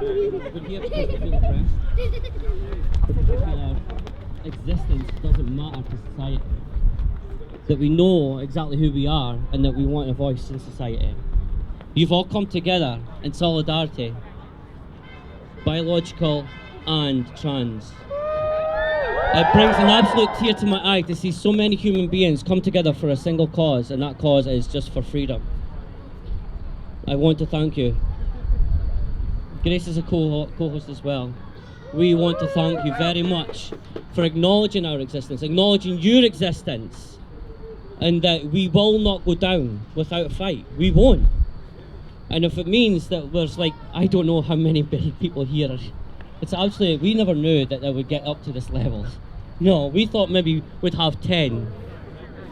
We're here because we feel oppressed. We feel our existence doesn't matter to society. That we know exactly who we are and that we want a voice in society. You've all come together in solidarity, biological and trans. It brings an absolute tear to my eye to see so many human beings come together for a single cause, and that cause is just for freedom. I want to thank you. Grace is a co-host as well. We want to thank you very much for acknowledging our existence, acknowledging your existence, and that we will not go down without a fight. We won't. And if it means that there's like, I don't know how many big people here, it's actually, we never knew that they would get up to this level. No, we thought maybe we'd have 10.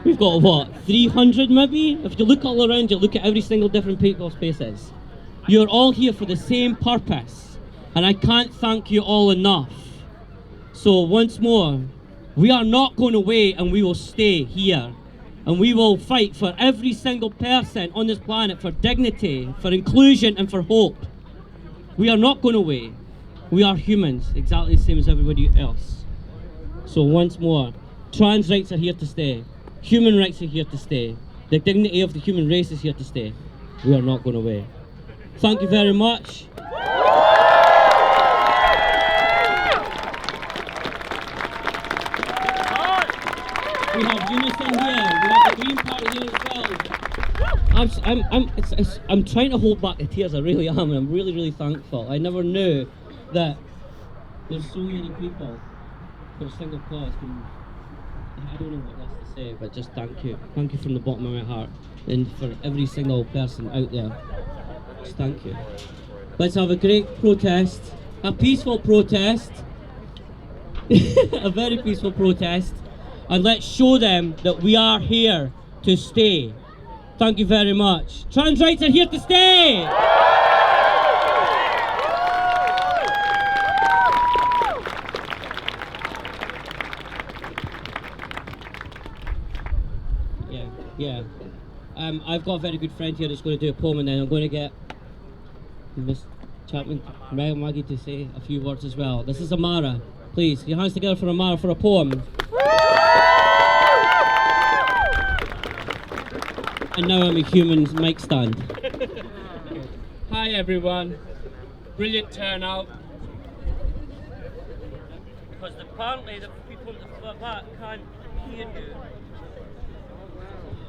We've got what, 300 maybe? If you look all around you, look at every single different people's faces. You're all here for the same purpose, and I can't thank you all enough. So once more, we are not going away, and we will stay here. And we will fight for every single person on this planet for dignity, for inclusion, and for hope. We are not going away. We are humans, exactly the same as everybody else. So once more, trans rights are here to stay. Human rights are here to stay. The dignity of the human race is here to stay. We are not going away. Thank you very much. We have Unison here. We have the Green Party here as well. I'm trying to hold back the tears. I really am, and I'm really, really thankful. I never knew that there's so many people for a single cause. I don't know what else to say, but just thank you. Thank you from the bottom of my heart, and for every single person out there. Just thank you. Let's have a great protest, a peaceful protest, a very peaceful protest. And let's show them that we are here to stay. Thank you very much. Trans rights are here to stay! Yeah. I've got a very good friend here that's going to do a poem, and then I'm going to get Miss Chapman, Maggie to say a few words as well. This is Amara. Please, your hands together for Amara for a poem. And now I'm a human's mic stand. Hi everyone. Brilliant turnout. Because apparently the people at the back can't hear you.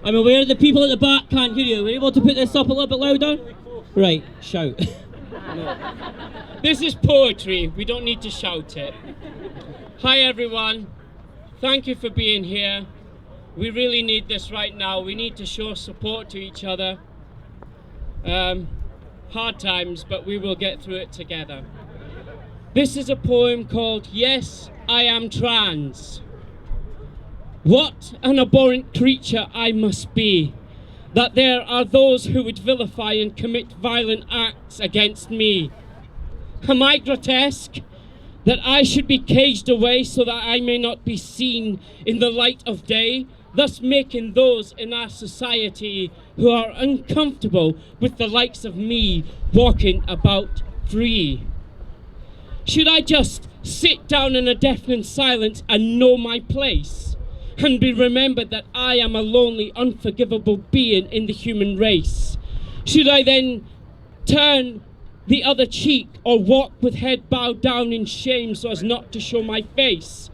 I'm aware the people at the back can't hear you. Are we able to put this up a little bit louder? Right, shout. This is poetry. We don't need to shout it. Hi everyone. Thank you for being here. We really need this right now. We need to show support to each other. Hard times, but we will get through it together. This is a poem called Yes, I Am Trans. What an abhorrent creature I must be, that there are those who would vilify and commit violent acts against me. Am I grotesque? That I should be caged away so that I may not be seen in the light of day, thus making those in our society who are uncomfortable with the likes of me walking about free. Should I just sit down in a deafening silence and know my place? And be remembered that I am a lonely, unforgivable being in the human race? Should I then turn the other cheek or walk with head bowed down in shame so as not to show my face?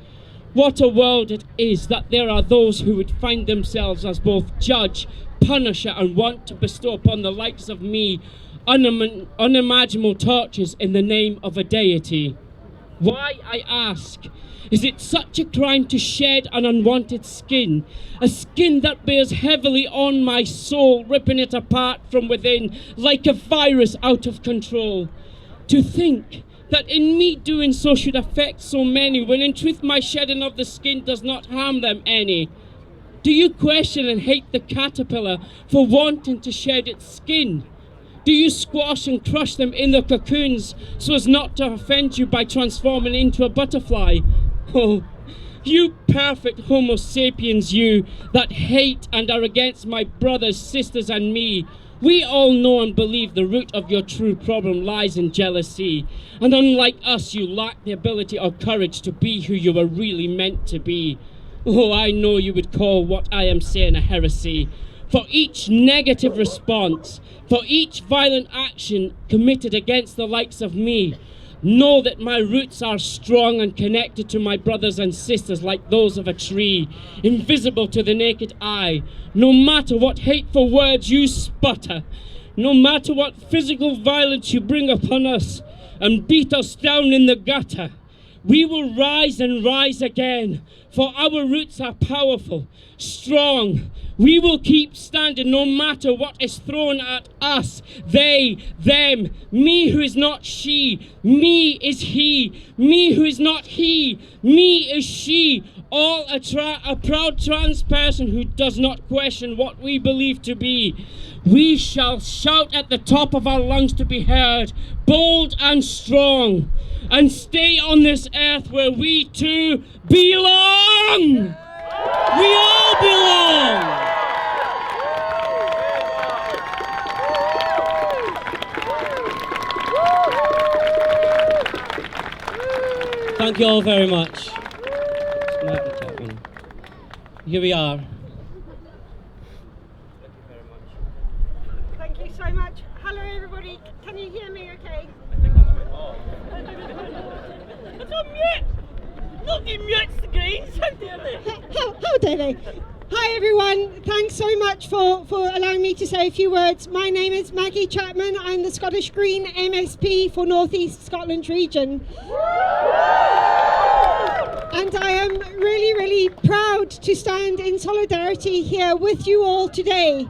What a world it is that there are those who would find themselves as both judge, punisher, and want to bestow upon the likes of me unimaginable tortures in the name of a deity. Why, I ask, is it such a crime to shed an unwanted skin, a skin that bears heavily on my soul, ripping it apart from within like a virus out of control? To think that in me doing so should affect so many, when in truth my shedding of the skin does not harm them any. Do you question and hate the caterpillar for wanting to shed its skin? Do you squash and crush them in their cocoons so as not to offend you by transforming into a butterfly? Oh, you perfect Homo sapiens, you that hate and are against my brothers, sisters and me, We all know and believe the root of your true problem lies in jealousy. And unlike us, you lack the ability or courage to be who you were really meant to be. Oh, I know you would call what I am saying a heresy. For each negative response, for each violent action committed against the likes of me, know that my roots are strong and connected to my brothers and sisters like those of a tree, invisible to the naked eye. No matter what hateful words you sputter, no matter what physical violence you bring upon us and beat us down in the gutter, we will rise and rise again, for our roots are powerful, strong. We will keep standing no matter what is thrown at us. They, them, me who is not she, me is he, me who is not he, me is she. All a proud trans person who does not question what we believe to be. We shall shout at the top of our lungs to be heard, bold and strong, and stay on this earth where we too belong. We all belong. Thank you all very much. Here we are. Thank you so much. Hello everybody. Can you hear me okay? It's on mute! Nobody mutes the greens. How dare they? How dare they? Hi everyone. Thanks so much for allowing me to say a few words. My name is Maggie Chapman. I'm the Scottish Green MSP for North East Scotland region. And I am really, really proud to stand in solidarity here with you all today.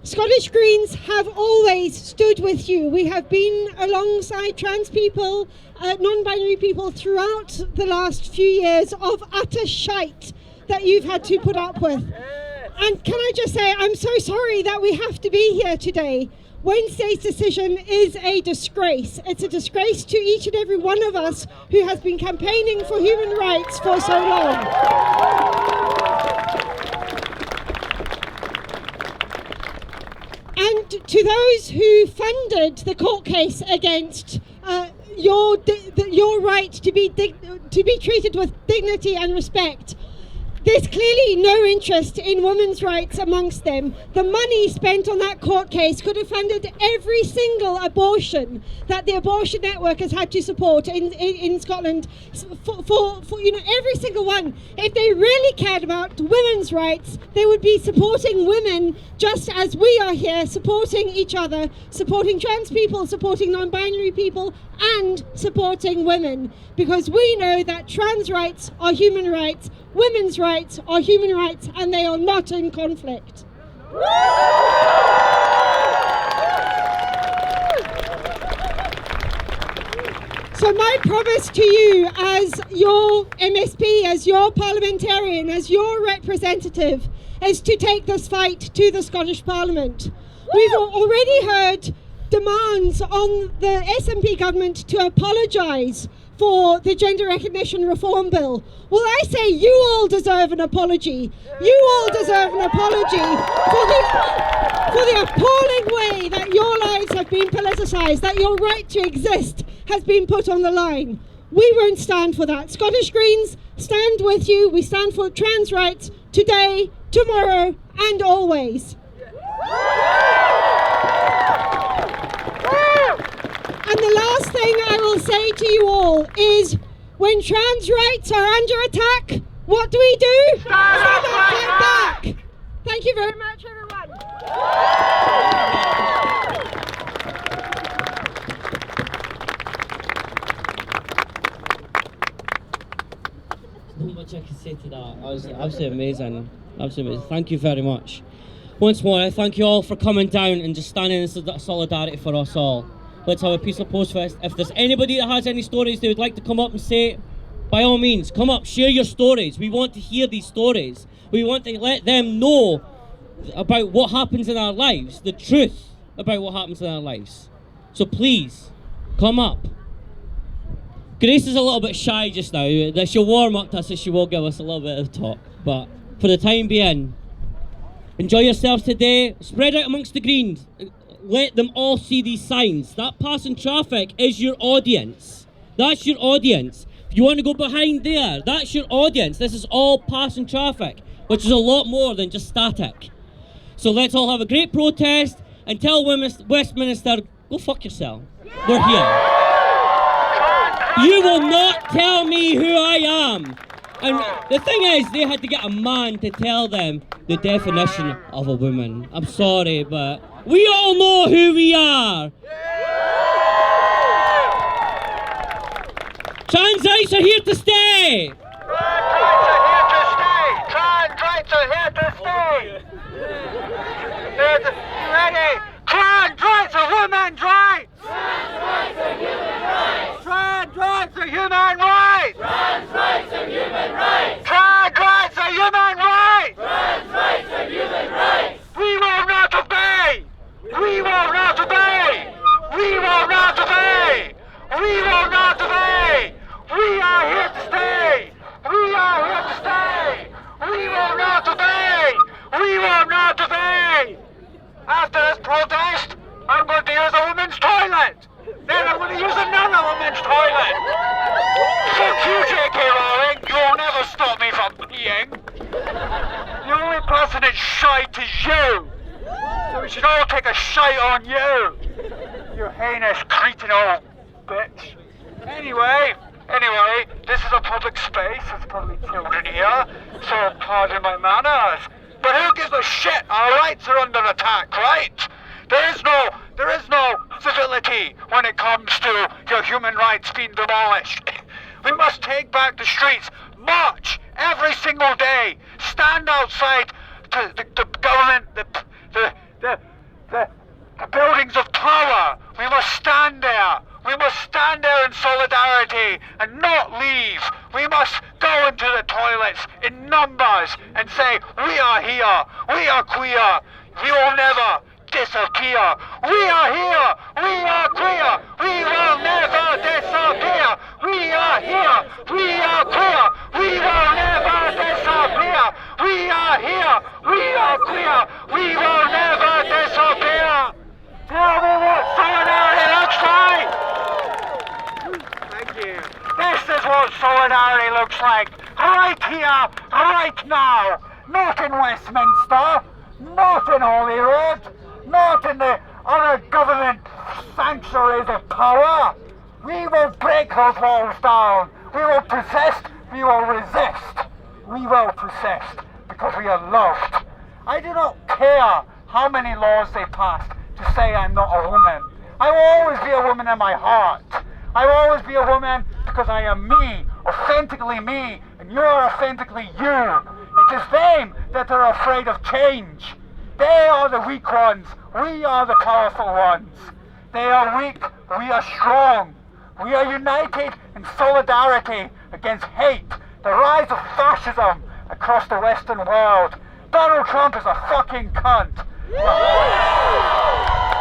Scottish Greens have always stood with you. We have been alongside trans people, non-binary people throughout the last few years of utter shite that you've had to put up with. And can I just say, I'm so sorry that we have to be here today. Wednesday's decision is a disgrace. It's a disgrace to each and every one of us who has been campaigning for human rights for so long. And to those who funded the court case against your right to be treated with dignity and respect, there's clearly no interest in women's rights amongst them. The money spent on that court case could have funded every single abortion that the abortion network has had to support in Scotland, for every single one. If they really cared about women's rights, they would be supporting women just as we are here, supporting each other, supporting trans people, supporting non-binary people, and supporting women. Because we know that trans rights are human rights, women's rights are human rights, and they are not in conflict. So my promise to you as your MSP, as your parliamentarian, as your representative, is to take this fight to the Scottish Parliament. We've already heard demands on the SNP government to apologise for the Gender Recognition Reform Bill. Well, I say you all deserve an apology. You all deserve an apology for the appalling way that your lives have been politicised, that your right to exist has been put on the line. We won't stand for that. Scottish Greens stand with you. We stand for trans rights today, tomorrow, and always. And the last thing I will say to you all is, when trans rights are under attack, what do? Stand up, fight back. Thank you very much, everyone. Not much I can say to that. That was absolutely amazing. Absolutely amazing. Thank you very much. Once more, I thank you all for coming down and just standing in solidarity for us all. Let's have a peaceful post-fest. If there's anybody that has any stories they would like to come up and say, by all means, come up, share your stories. We want to hear these stories. We want to let them know about what happens in our lives, the truth about what happens in our lives. So please, come up. Grace is a little bit shy just now. She'll warm up to us and she will give us a little bit of talk. But for the time being, enjoy yourselves today. Spread out amongst the greens. let them all see these signs. That passing traffic is your audience. That's your audience. If you want to go behind there, that's your audience. This is all passing traffic, which is a lot more than just static. So let's all have a great protest and tell Westminster, go fuck yourself. We're here. You will not tell me who I am. And the thing is, they had to get a man to tell them the definition of a woman. I'm sorry, but we all know who we are. Trans rights are here to stay. Trans rights are here to stay. You ready? Trans rights are women's rights. Trans rights are human rights. Trans rights are human rights. Trans rights are human rights. Trans rights are human rights. We will not obey. We will not obey. We will not obey. We will not obey. We are here to stay. We are here to stay. We will not obey. We will not obey. After this protest, I'm going to use a women's toilet. Then I'm going to use another women's toilet. Fuck you, J.K. Rowling. You'll never stop me from peeing. The only person that's shite is you. So we should all take a shite on you. You heinous cretin old bitch. Anyway, this is a public space. There's probably children here, so pardon my manners. But who gives a shit? Our rights are under attack, right? There is no civility when it comes to your human rights being demolished. We must take back the streets, march every single day, stand outside the government, the buildings of power. We must stand there. We must stand there in solidarity and not leave. We must go into the toilets in numbers and say, we are here, we are queer, we will never disappear. We are here, we are queer, we will never disappear. We are here, we are queer, we will never disappear. We are here, we are queer, we will never disappear. Tell me what solidarity looks like. Thank you. This is what solidarity looks like. Right here, right now. Not in Westminster, not in Holyrood, not in the other government sanctuaries of power. We will break those walls down. We will persist, we will resist. We will persist because we are loved. I do not care how many laws they passed to say I'm not a woman. I will always be a woman in my heart. I will always be a woman because I am me, authentically me, and you are authentically you. It is them that are afraid of change. They are the weak ones. We are the powerful ones. They are weak. We are strong. We are united in solidarity against hate, the rise of fascism across the Western world. Donald Trump is a fucking cunt.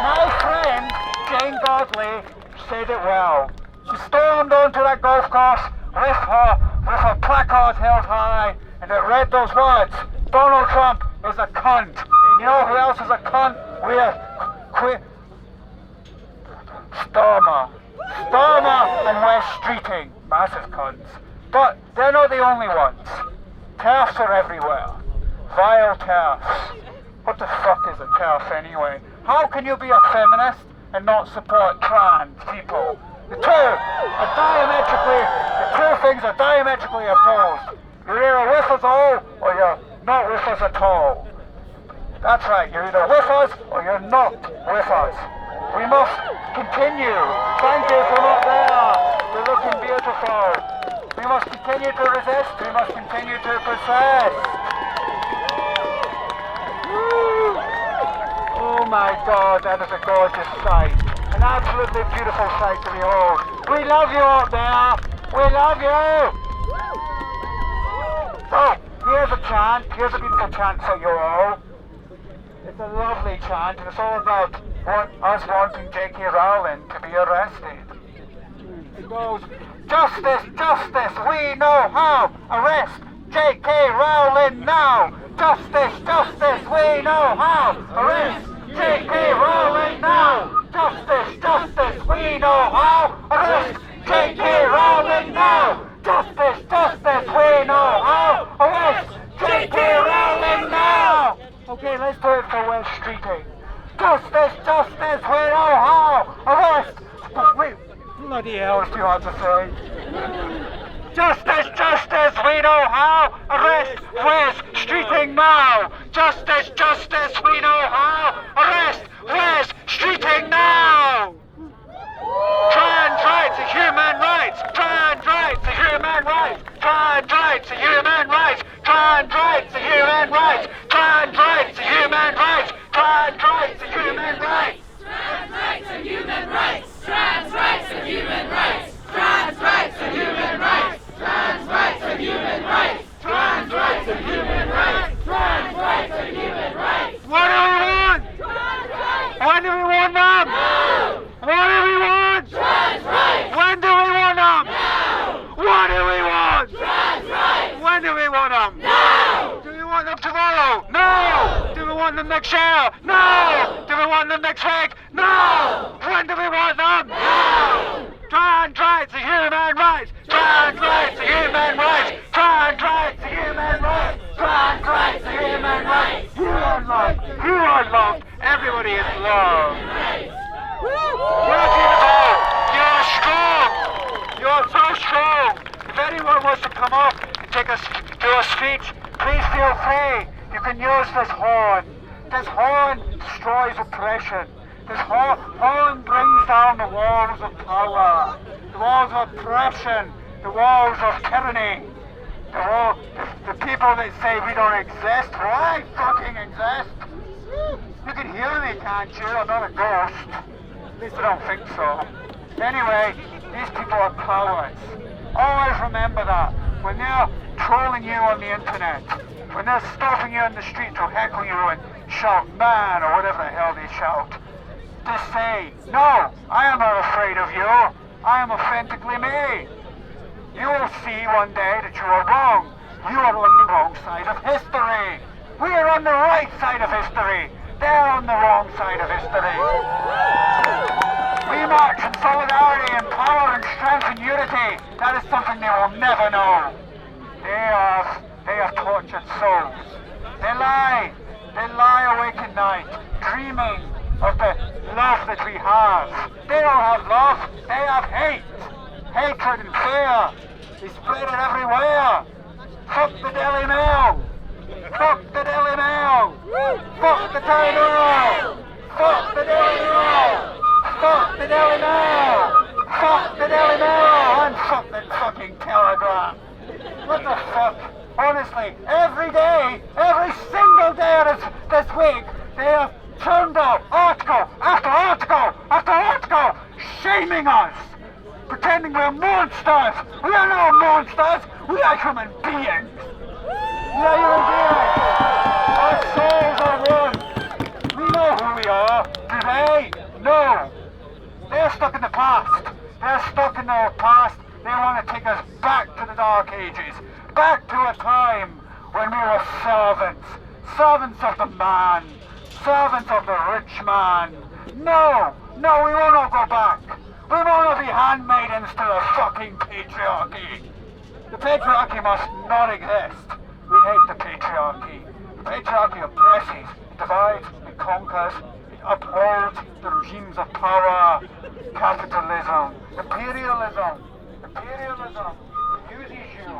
My friend Jane Godley said it well. She stormed onto that golf course with her placard held high, and it read those words: Donald Trump is a cunt. You know who else is a cunt? Starmer and West Streeting, massive cunts. But they're not the only ones. TERFs are everywhere. Vile TERFs. What the fuck is a TERF anyway? How can you be a feminist and not support trans people? The two things are diametrically opposed. You're either with us all or you're not with us at all. That's right, you're either with us or you're not with us. We must continue. Thank you from up there. You're looking beautiful. We must continue to resist. We must continue to persist. Woo. Oh my God, that is a gorgeous sight. An absolutely beautiful sight to behold. We love you out there. We love you. So, here's a chant. Here's a beautiful chant for you all. It's a lovely chant, and it's all about us wanting J.K. Rowling to be arrested. It goes, justice, justice, we know how. Arrest J.K. Rowling now. Justice, justice, we know how. Arrest J.K. Rowling now! Justice, justice, we know how! Arrest J.K. Rowling now! Justice, justice, we know how! Arrest J.K. Rowling now! Okay, let's do it for West Streeting. Justice, justice, we know how! Arrest! Wait, bloody hell, it's too hard to say. Justice, justice, we know how! Arrest West Streeting now! Justice, justice, we know how! Arrest West Streeting now! Trans rights are human rights! Trans rights are human rights! Trans rights are human rights! Trans rights are human rights! Trans rights are human rights! Trans rights are human rights! Trans rights are human rights. Trans rights are human rights. Trans rights are human rights. Trans rights are human rights. Trans rights are human rights. Trans rights are human rights. What do we want? Trans rights. When do we want them? No. What do we want? Trans rights. When do we want them? No. What do we want? Trans rights. When do we want them? No. Do we want them tomorrow? No! Do we want them next year? No! Do we want them next week? No! When do we want them? No. Trans rights are human rights! Trans rights are human rights! Trans rights are human rights! Trans rights are human rights! You are loved! You are loved! Everybody is loved! You're beautiful! You're strong! You're so strong! If anyone wants to come up and take us to a speech, please feel free. You can use this horn. This horn destroys oppression. This horn brings down the walls of power, the walls of oppression, the walls of tyranny. The people that say we don't exist, well, I fucking exist. You can hear me, can't you? I'm not a ghost. At least I don't think so. Anyway, these people are cowards. Always remember that. When they're trolling you on the internet, when they're stopping you in the street to heckle you and shout man or whatever the hell they shout, just say, no, I am not afraid of you. I am authentically me. You will see one day that you are wrong. You are on the wrong side of history. We are on the right side of history. They're on the wrong side of history. We march in solidarity and power and strength and unity. That is something they will never know. They are tortured souls. They lie awake at night, dreaming of the love that we have. They don't have love, they have hate. Hatred and fear. They spread it everywhere. Fuck the Daily Mail. Fuck the Daily Mail. Fuck the Daily Mail. Fuck the Daily Mail. Fuck the Daily Mail. Fuck the Daily Mail. And fuck the fucking Telegraph. What the fuck? Honestly, every day, every single day of this week, they have turned out article after article after article shaming us, pretending we're monsters. We are not monsters. We are human beings. We are human beings. Our souls are one. We know who we are. Do they? No. They're stuck in the past. They're stuck in their past. They want to take us back to the Dark Ages, back to a time when we were servants, servants of the man, servants of the rich man. No, we will not go back. We will not be handmaidens to the fucking patriarchy. The patriarchy must not exist. We hate the patriarchy. The patriarchy oppresses, divides, and conquers. It upholds the regimes of power, capitalism, imperialism. Imperialism uses you,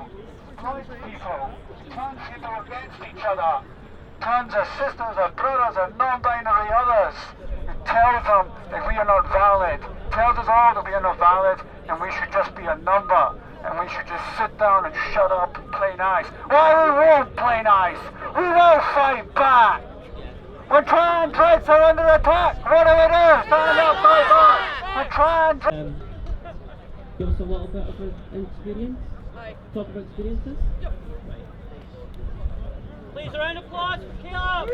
exploits people, turns people against each other, turns our sisters, our brothers, our non-binary others. It tells them that we are not valid, tells us all that we are not valid, and we should just be a number, and we should just sit down and shut up and play nice. Why, we won't play nice. We will fight back. When trans rights are under attack, what do we do? Stand up, fight back. When trans... Give us a little bit of an experience. Talk about experiences. Please, a round of applause for Caleb.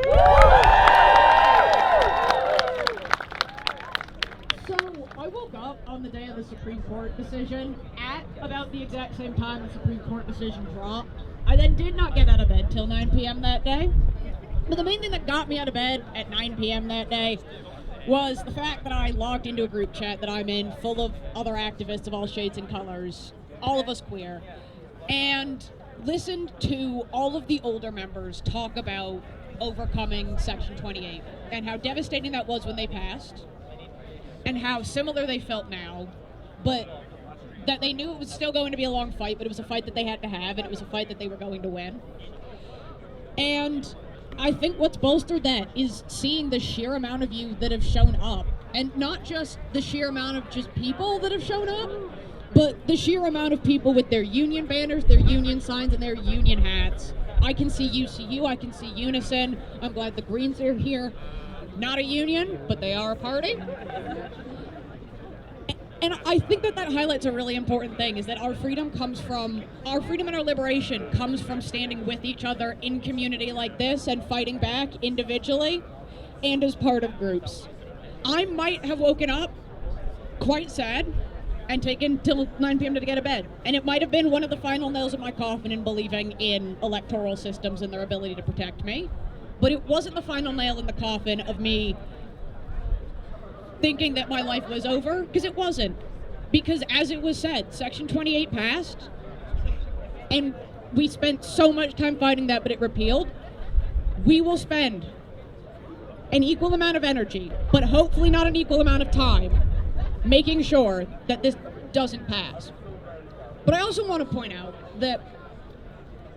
So, I woke up on the day of the Supreme Court decision at about the exact same time the Supreme Court decision dropped. I then did not get out of bed till 9 p.m. that day. But the main thing that got me out of bed at 9 p.m. that day was the fact that I logged into a group chat that I'm in full of other activists of all shades and colors, all of us queer, and listened to all of the older members talk about overcoming Section 28 and how devastating that was when they passed and how similar they felt now, but that they knew it was still going to be a long fight, but it was a fight that they had to have, and it was a fight that they were going to win. And I think what's bolstered that is seeing the sheer amount of you that have shown up, and not just the sheer amount of just people that have shown up, but the sheer amount of people with their union banners, their union signs, and their union hats. I can see UCU, I can see Unison. I'm glad the Greens are here. Not a union, but they are a party. And I think that highlights a really important thing, is that our freedom and our liberation comes from standing with each other in community like this and fighting back individually and as part of groups. I might have woken up quite sad and taken till 9 p.m. to get to bed. And it might have been one of the final nails in my coffin in believing in electoral systems and their ability to protect me. But it wasn't the final nail in the coffin of me thinking that my life was over, because it wasn't. Because as it was said, Section 28 passed, and we spent so much time fighting that, but it repealed. We will spend an equal amount of energy, but hopefully not an equal amount of time, making sure that this doesn't pass. But I also want to point out that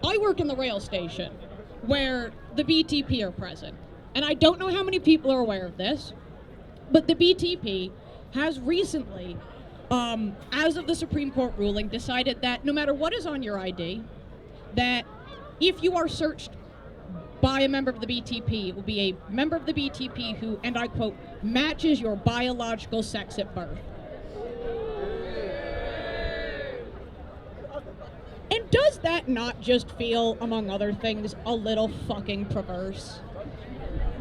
I work in the rail station where the BTP are present. And I don't know how many people are aware of this, but the BTP has recently, as of the Supreme Court ruling, decided that no matter what is on your ID, that if you are searched by a member of the BTP, it will be a member of the BTP who, and I quote, matches your biological sex at birth. And does that not just feel, among other things, a little fucking perverse?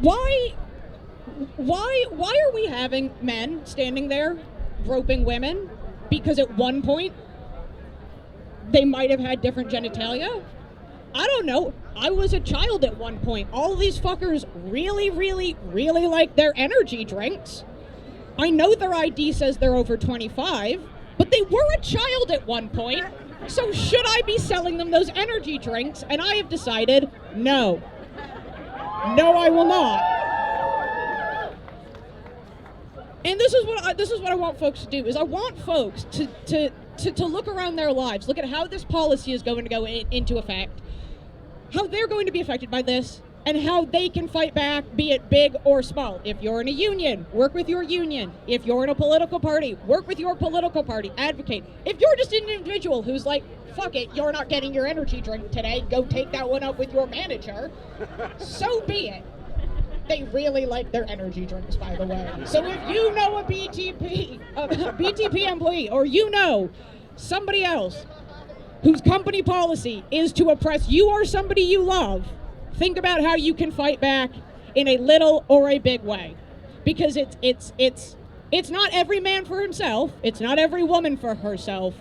Why are we having men standing there groping women because at one point they might have had different genitalia? I don't know. I was a child at one point. All of these fuckers really, really, really like their energy drinks. I know their ID says they're over 25, but they were a child at one point. So should I be selling them those energy drinks? And I have decided, no. No, I will not. And this is what I want folks to do, is I want folks to look around their lives, look at how this policy is going to go into effect, how they're going to be affected by this, and how they can fight back, be it big or small. If you're in a union, work with your union. If you're in a political party, work with your political party, advocate. If you're just an individual who's like, fuck it, you're not getting your energy drink today, go take that one up with your manager, so be it. They really like their energy drinks, by the way. So if you know a BTP employee, or you know somebody else whose company policy is to oppress you or somebody you love, think about how you can fight back in a little or a big way. Because it's not every man for himself, it's not every woman for herself,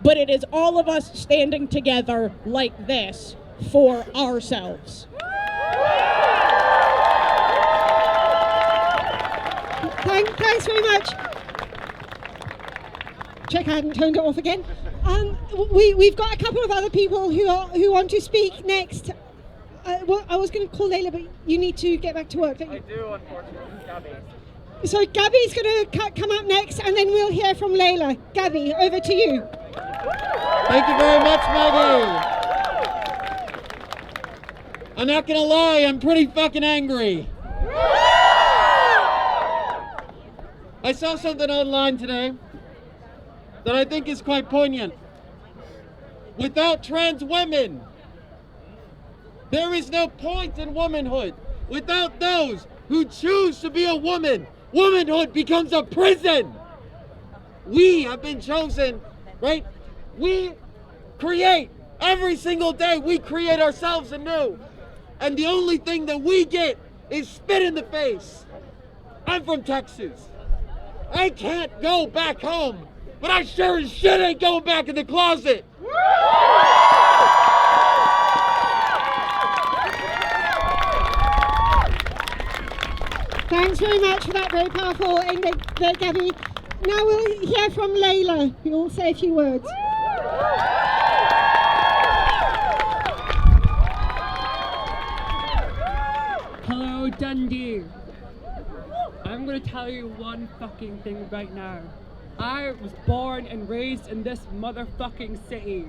but it is all of us standing together like this for ourselves. Thanks very much. Check, I hadn't turned it off again. We've got a couple of other people who want to speak next. Well, I was going to call Layla, but you need to get back to work, don't you? I do, unfortunately. Gabby. So Gabby's going to come up next, and then we'll hear from Layla. Gabby, over to you. Thank you very much, Maggie. I'm not going to lie, I'm pretty fucking angry. I saw something online today that I think is quite poignant. Without trans women, there is no point in womanhood. Without those who choose to be a woman, womanhood becomes a prison. We have been chosen, right? We create every single day. We create ourselves anew. And the only thing that we get is spit in the face. I'm from Texas. I can't go back home, but I sure as shit ain't going back in the closet. Thanks very much for that very powerful ending, Gabby. Now we'll hear from Layla, who will say a few words. Hello, Dundee. I'm gonna tell you one fucking thing right now. I was born and raised in this motherfucking city.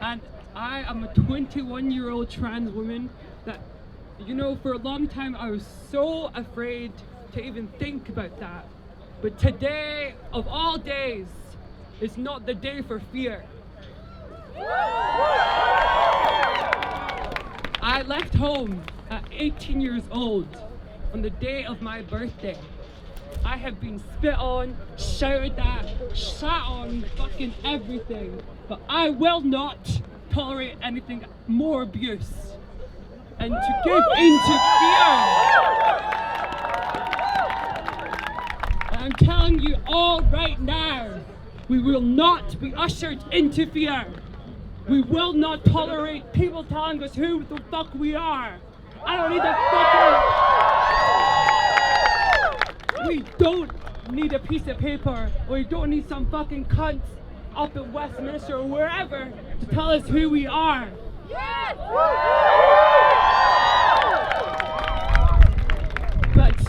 And I am a 21-year-old trans woman that, you know, for a long time I was so afraid to even think about that. But today, of all days, is not the day for fear. I left home at 18 years old on the day of my birthday. I have been spit on, shouted at, shat on, fucking everything. But I will not tolerate anything more abuse. And to give in to fear. I'm telling you all right now, we will not be ushered into fear. We will not tolerate people telling us who the fuck we are. I don't need a fucking... We don't need a piece of paper, or we don't need some fucking cunts up in Westminster or wherever to tell us who we are. Yes! But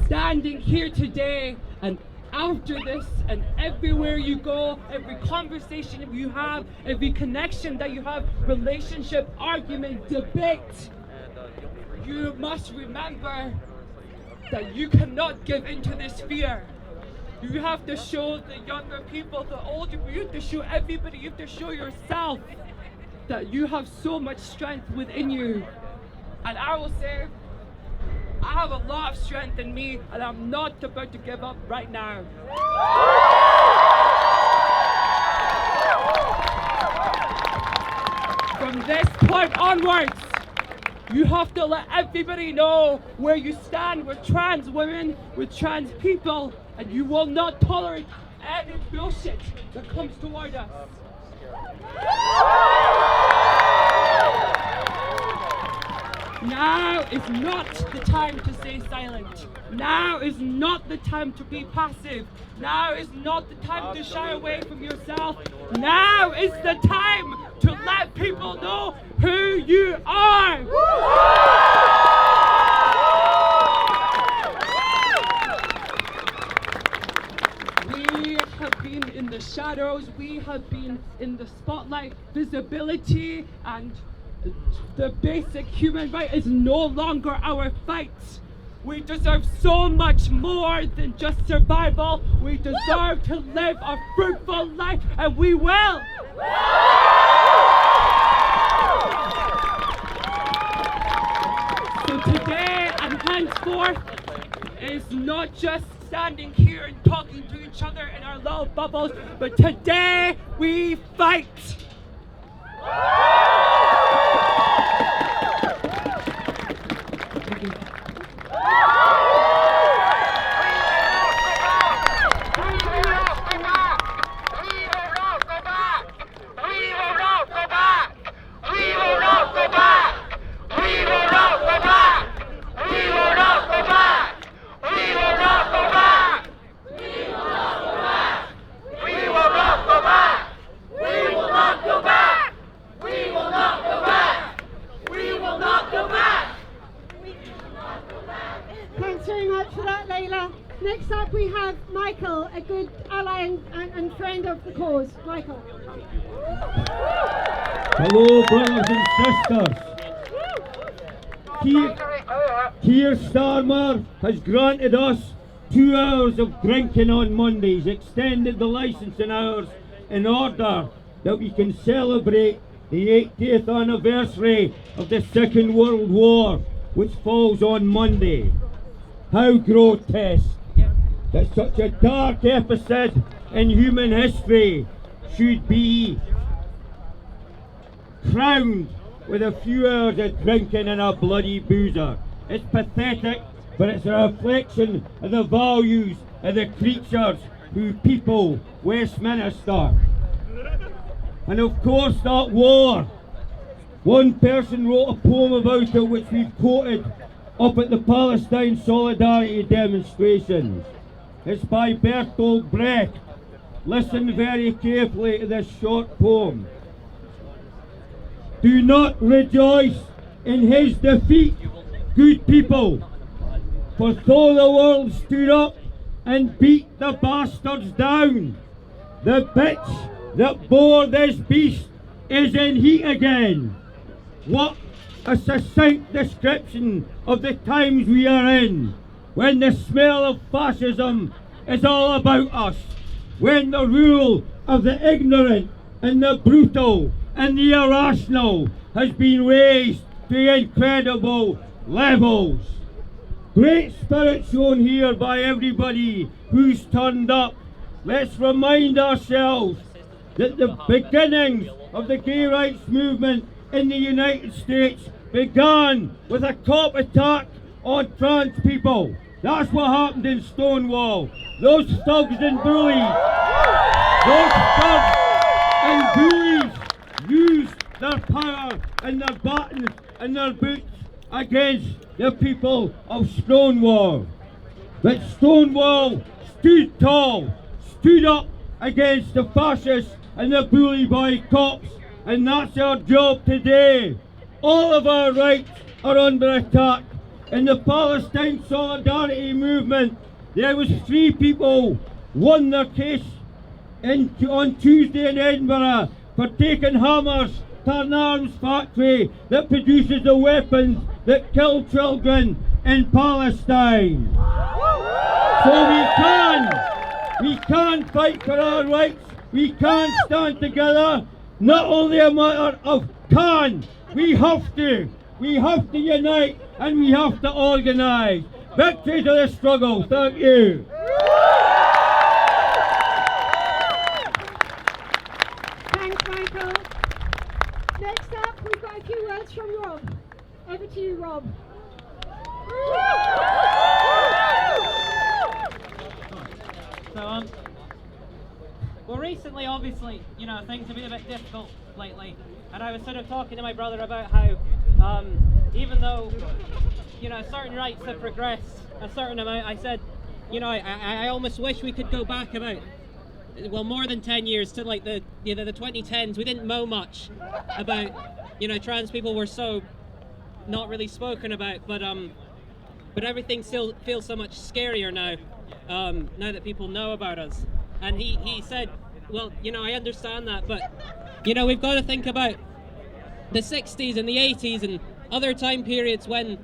standing here today and after this, and everywhere you go, every conversation you have, every connection that you have, relationship, argument, debate, you must remember that you cannot give into this fear. You have to show the younger people, the older people, you have to show everybody, you have to show yourself that you have so much strength within you. And I will say, I have a lot of strength in me, and I'm not about to give up right now. From this point onwards, you have to let everybody know where you stand with trans women, with trans people, and you will not tolerate any bullshit that comes toward us. Now is not the time to stay silent. Now is not the time to be passive. Now is not the time to shy away from yourself. Now is the time to let people know who you are. We have been in the shadows. We have been in the spotlight. Visibility and the basic human right is no longer our fight. We deserve so much more than just survival. We deserve to live a fruitful life, and we will. So today and henceforth is not just standing here and talking to each other in our little bubbles, but today we fight. Thanks very much for that, Layla. Next up we have Michael, a good ally and friend of the cause. Michael. Hello, brothers and sisters. Keir Starmer has granted us 2 hours of drinking on Mondays, extended the licensing hours in order that we can celebrate the 80th anniversary of the Second World War, which falls on Monday. How grotesque that such a dark episode in human history should be crowned with a few hours of drinking and a bloody boozer. It's pathetic, but it's a reflection of the values of the creatures who people Westminster. And of course that war, one person wrote a poem about it which we've quoted up at the Palestine Solidarity demonstrations. It's by Bertolt Brecht. Listen very carefully to this short poem. Do not rejoice in his defeat, good people, for though the world stood up and beat the bastards down, the bitch that bore this beast is in heat again. What a succinct description of the times we are in, when the smell of fascism is all about us, when the rule of the ignorant and the brutal and the irrational has been raised to incredible levels. Great spirit shown here by everybody who's turned up. Let's remind ourselves that the beginnings of the gay rights movement in the United States began with a cop attack on trans people. That's what happened in Stonewall. Those thugs and bullies, used their power and their buttons and their boots against the people of Stonewall. But Stonewall stood tall, stood up against the fascists and the bully boy cops, and that's our job today. All of our rights are under attack. In the Palestine Solidarity movement, there was 3 people won their case on Tuesday in Edinburgh for taking hammers to an arms factory that produces the weapons that kill children in Palestine. So we can fight for our rights, we can stand together, not only a matter of can, we have to unite and we have to organise. Victory to the struggle, thank you. Thanks, Michael. Next up, we've got a few words from Rob. Over to you, Rob. So, well, recently, obviously, you know, things have been a bit difficult lately, and I was sort of talking to my brother about how, even though, you know, certain rights have progressed a certain amount, I said, you know, I almost wish we could go back about, well, more than 10 years to like the 2010s. We didn't know much about, you know, trans people were so not really spoken about, but everything still feels so much scarier now, now that people know about us. And he said, well, you know, I understand that, but, you know, we've got to think about the 60s and the 80s and other time periods when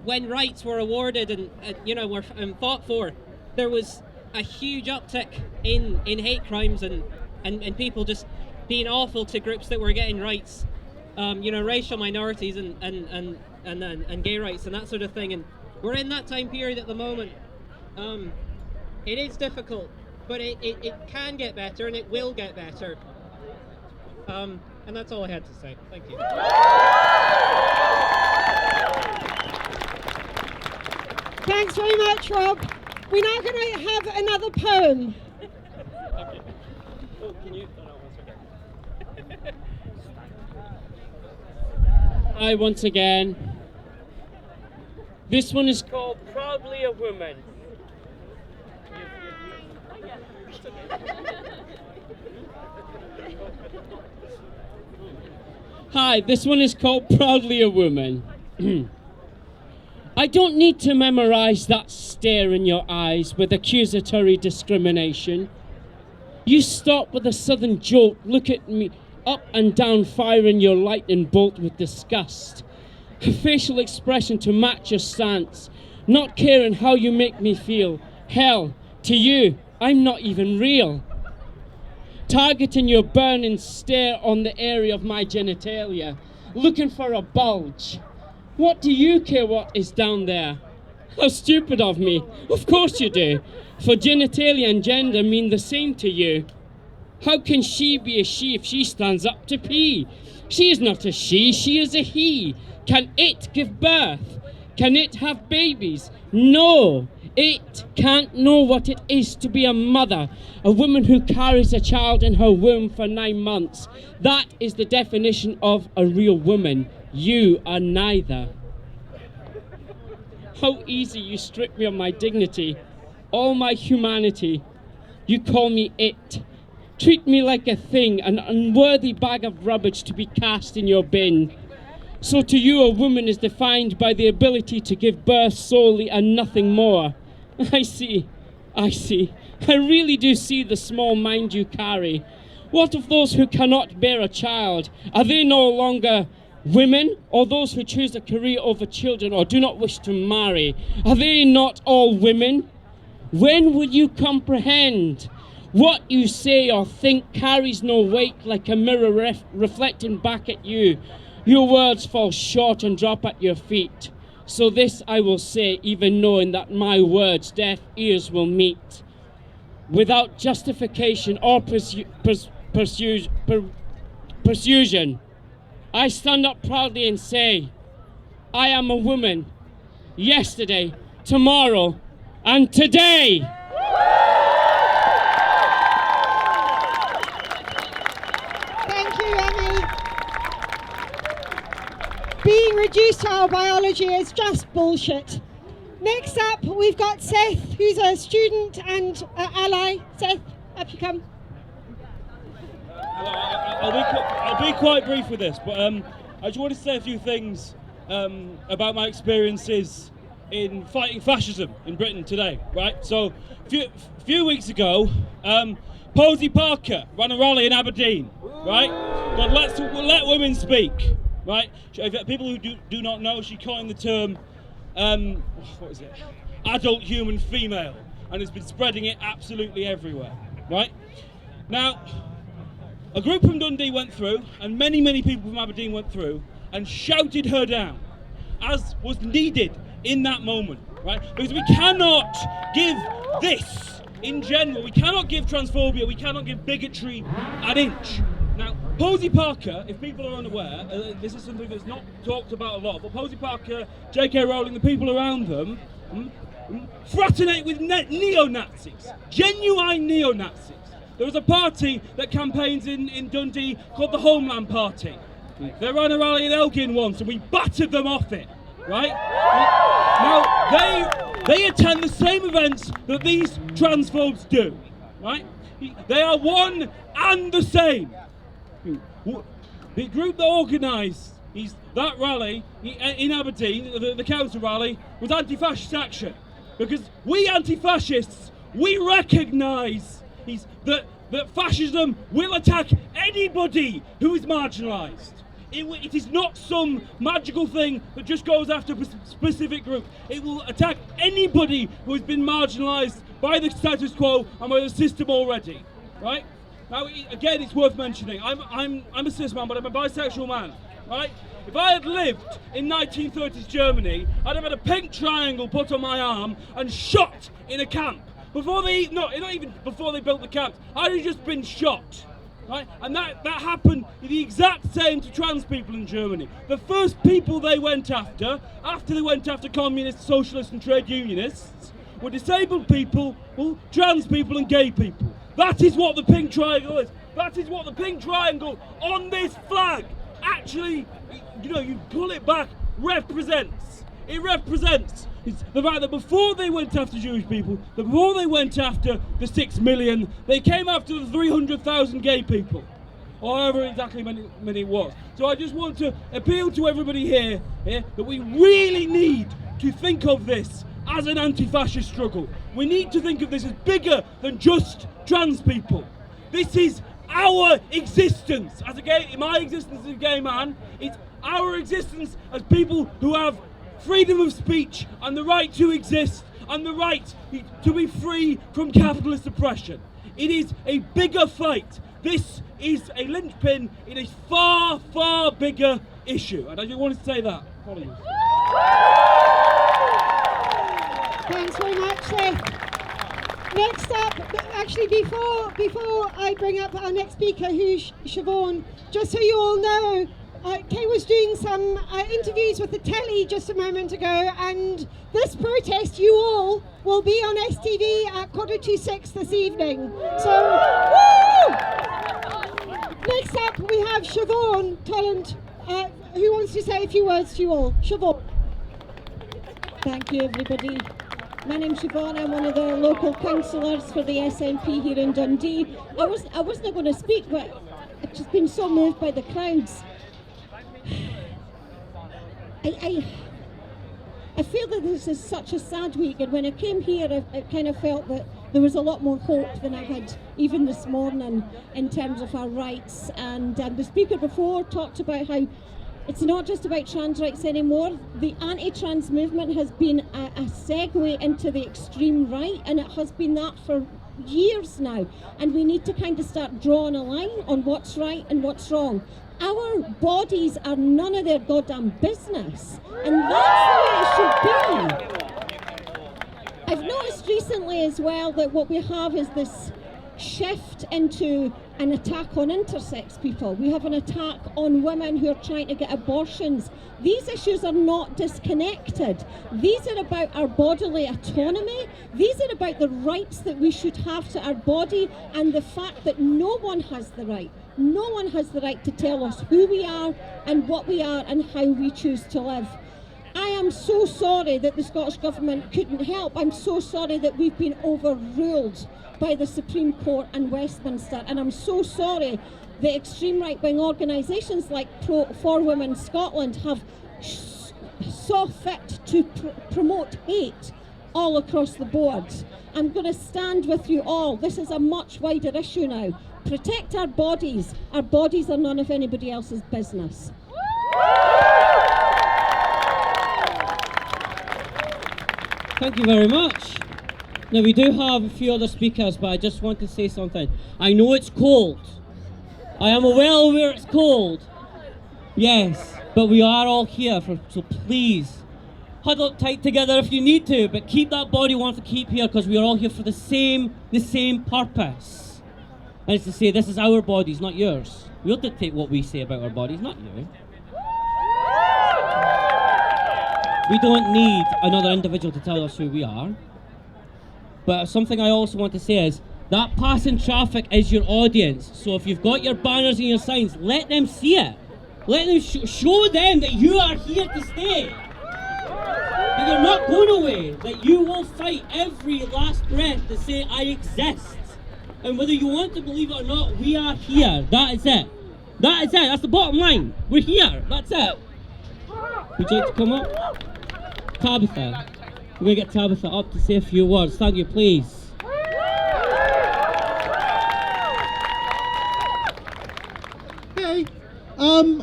rights were awarded and you know, were fought for. There was a huge uptick in hate crimes and people just being awful to groups that were getting rights, you know, racial minorities and gay rights and that sort of thing. And we're in that time period at the moment. It is difficult, but it can get better and it will get better. And that's all I had to say. Thank you. Thanks very much, Rob. We're now going to have another poem. Okay. Oh, can you? Oh, no, that's okay. Hi once again. This one is called Proudly a Woman. Hi, this one is called Proudly a Woman. I don't need to memorize that stare in your eyes with accusatory discrimination. You stop with a sudden jolt, look at me up and down, firing your lightning bolt with disgust. A facial expression to match your stance, not caring how you make me feel. Hell, to you, I'm not even real. Targeting your burning stare on the area of my genitalia, looking for a bulge. What do you care what is down there? How stupid of me. Of course you do, for genitalia and gender mean the same to you. How can she be a she if she stands up to pee? She is not a she is a he. Can it give birth? Can it have babies? No, it can't know what it is to be a mother, a woman who carries a child in her womb for 9 months. That is the definition of a real woman. You are neither. How easy you strip me of my dignity, all my humanity. You call me it. Treat me like a thing, an unworthy bag of rubbish to be cast in your bin. So to you a woman is defined by the ability to give birth solely and nothing more. I see. I really do see the small mind you carry. What of those who cannot bear a child? Are they no longer women? Or those who choose a career over children or do not wish to marry? Are they not all women? When will you comprehend? What you say or think carries no weight like a mirror reflecting back at you. Your words fall short and drop at your feet. So this I will say, even knowing that my words deaf ears will meet. Without justification or persuasion, I stand up proudly and say, I am a woman, yesterday, tomorrow, and today. Thank you, Emmy. Being reduced to our biology is just bullshit. Next up, we've got Seth, who's a student and ally. Seth, up you come. I'll be quite brief with this, but I just want to say a few things about my experiences in fighting fascism in Britain today, right? So, a few weeks ago, Posey Parker ran a rally in Aberdeen, right? But let women speak, right? People who do not know, she coined the term, what is it? Adult human female, and has been spreading it absolutely everywhere, right? Now, a group from Dundee went through, and many, many people from Aberdeen went through, and shouted her down, as was needed in that moment, right? Because we cannot give this, in general, we cannot give transphobia, we cannot give bigotry an inch. Now, Posey Parker, if people are unaware, this is something that's not talked about a lot, but Posey Parker, J.K. Rowling, the people around them, fraternate with neo-Nazis, genuine neo-Nazis. There was a party that campaigns in Dundee called the Homeland Party. They ran a rally in Elgin once and we battered them off it, right? Now, they attend the same events that these transphobes do, right? They are one and the same. The group that organised that rally in Aberdeen, the council rally, was anti-fascist action. Because we anti-fascists, we recognise that fascism will attack anybody who is marginalised. It is not some magical thing that just goes after a specific group. It will attack anybody who has been marginalised by the status quo and by the system already, right? Now, again, it's worth mentioning, I'm a cis man, but I'm a bisexual man, right? If I had lived in 1930s Germany, I'd have had a pink triangle put on my arm and shot in a camp. Not even before they built the camps, I'd have just been shot, right? And that happened the exact same to trans people in Germany. The first people they went after they went after communists, socialists and trade unionists, were disabled people, trans people and gay people. That is what the pink triangle is. That is what the pink triangle on this flag actually, you pull it back, represents. It represents the fact that before they went after Jewish people, before they went after the 6 million, they came after the 300,000 gay people, or however exactly many it was. So I just want to appeal to everybody here that we really need to think of this as an anti-fascist struggle. We need to think of this as bigger than just trans people. This is our existence my existence as a gay man. It's our existence as people who have freedom of speech and the right to exist and the right to be free from capitalist oppression. It is a bigger fight. This is a linchpin in a far, far bigger issue. And I just wanted to say that. Apologies. Thanks very much, Seth. Next up, actually before I bring up our next speaker, who's Siobhan, just so you all know, Kay was doing some interviews with the telly just a moment ago, and this protest, you all, will be on STV at 6:15 this evening. So, woo! Next up, we have Siobhan Tolland, who wants to say a few words to you all. Siobhan. Thank you, everybody. My name's Siobhan. I'm one of the local councillors for the SNP here in Dundee. I wasn't going to speak, but I've just been so moved by the crowds. I feel that this is such a sad week, and when I came here, I kind of felt that there was a lot more hope than I had even this morning in terms of our rights. And the speaker before talked about how it's not just about trans rights anymore. The anti-trans movement has been a segue into the extreme right, and it has been that for years now. And we need to kind of start drawing a line on what's right and what's wrong. Our bodies are none of their goddamn business, and that's the way it should be. I've noticed recently as well that what we have is this shift into an attack on intersex people. We have an attack on women who are trying to get abortions. These issues are not disconnected. These are about our bodily autonomy. These are about the rights that we should have to our body, and the fact that no one has the right to tell us who we are and what we are and how we choose to live. I am so sorry that the Scottish Government couldn't help. I'm so sorry that we've been overruled by the Supreme Court and Westminster, and I'm so sorry that extreme right-wing organisations like For Women Scotland have saw fit to promote hate all across the board. I'm going to stand with you all. This is a much wider issue now. Protect our bodies. Our bodies are none of anybody else's business. Thank you very much. Now we do have a few other speakers, but I just want to say something. I know it's cold. I am well aware it's cold. Yes, but we are all here, so please, huddle up tight together if you need to, but keep that body warm to keep here, because we are all here for the same purpose. And it's to say, this is our bodies, not yours. We'll dictate what we say about our bodies, not you. We don't need another individual to tell us who we are. But something I also want to say is, that passing traffic is your audience. So if you've got your banners and your signs, let them see it. Let them show them that you are here to stay. That you're not going away. That you will fight every last breath to say, I exist. And whether you want to believe it or not, we are here. That is it. That is it. That's the bottom line. We're here. That's it. Would you like to come up? Tabitha. We're going to get Tabitha up to say a few words. Thank you, please. Hey,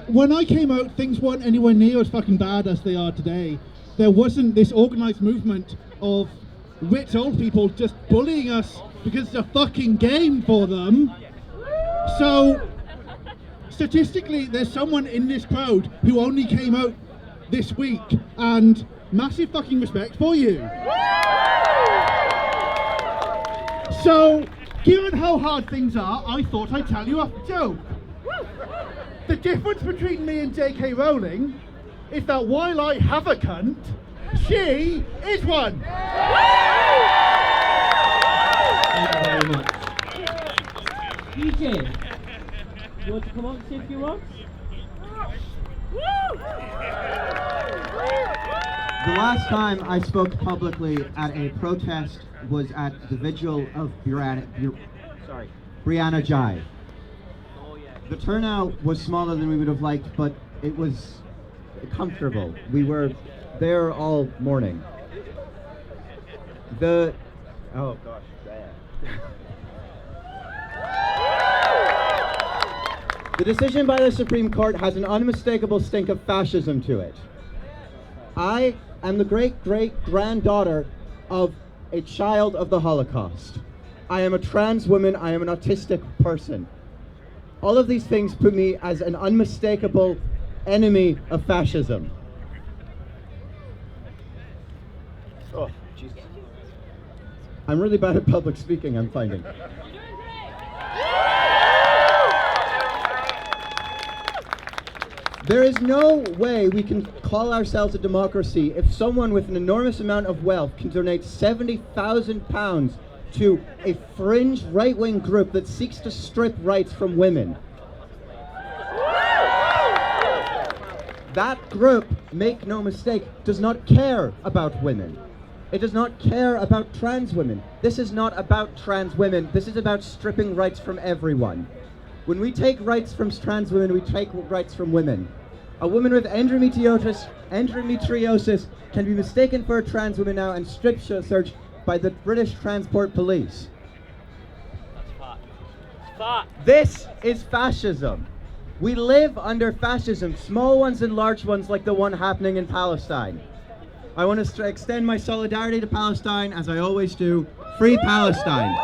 when I came out, things weren't anywhere near as fucking bad as they are today. There wasn't this organised movement of rich old people just bullying us because it's a fucking game for them. So, statistically, there's someone in this crowd who only came out this week, and massive fucking respect for you. So, given how hard things are, I thought I'd tell you a joke. The difference between me and J.K. Rowling is that while I have a cunt, she is one. Thank you very much. DJ, you want to come up and say a few words? The last time I spoke publicly at a protest was at the vigil of Brianna Jai. The turnout was smaller than we would have liked, but it was comfortable. We were there all morning. Oh gosh. The decision by the Supreme Court has an unmistakable stink of fascism to it. I am the great-great-granddaughter of a child of the Holocaust. I am a trans woman. I am an autistic person. All of these things put me as an unmistakable enemy of fascism. Oh, Jesus. I'm really bad at public speaking, I'm finding. There is no way we can call ourselves a democracy if someone with an enormous amount of wealth can donate £70,000 to a fringe right-wing group that seeks to strip rights from women. That group, make no mistake, does not care about women. It does not care about trans women. This is not about trans women. This is about stripping rights from everyone. When we take rights from trans women, we take rights from women. A woman with endometriosis can be mistaken for a trans woman now and strip searched by the British Transport Police. This is fascism. We live under fascism, small ones and large ones like the one happening in Palestine. I want to extend my solidarity to Palestine, as I always do. Free Palestine.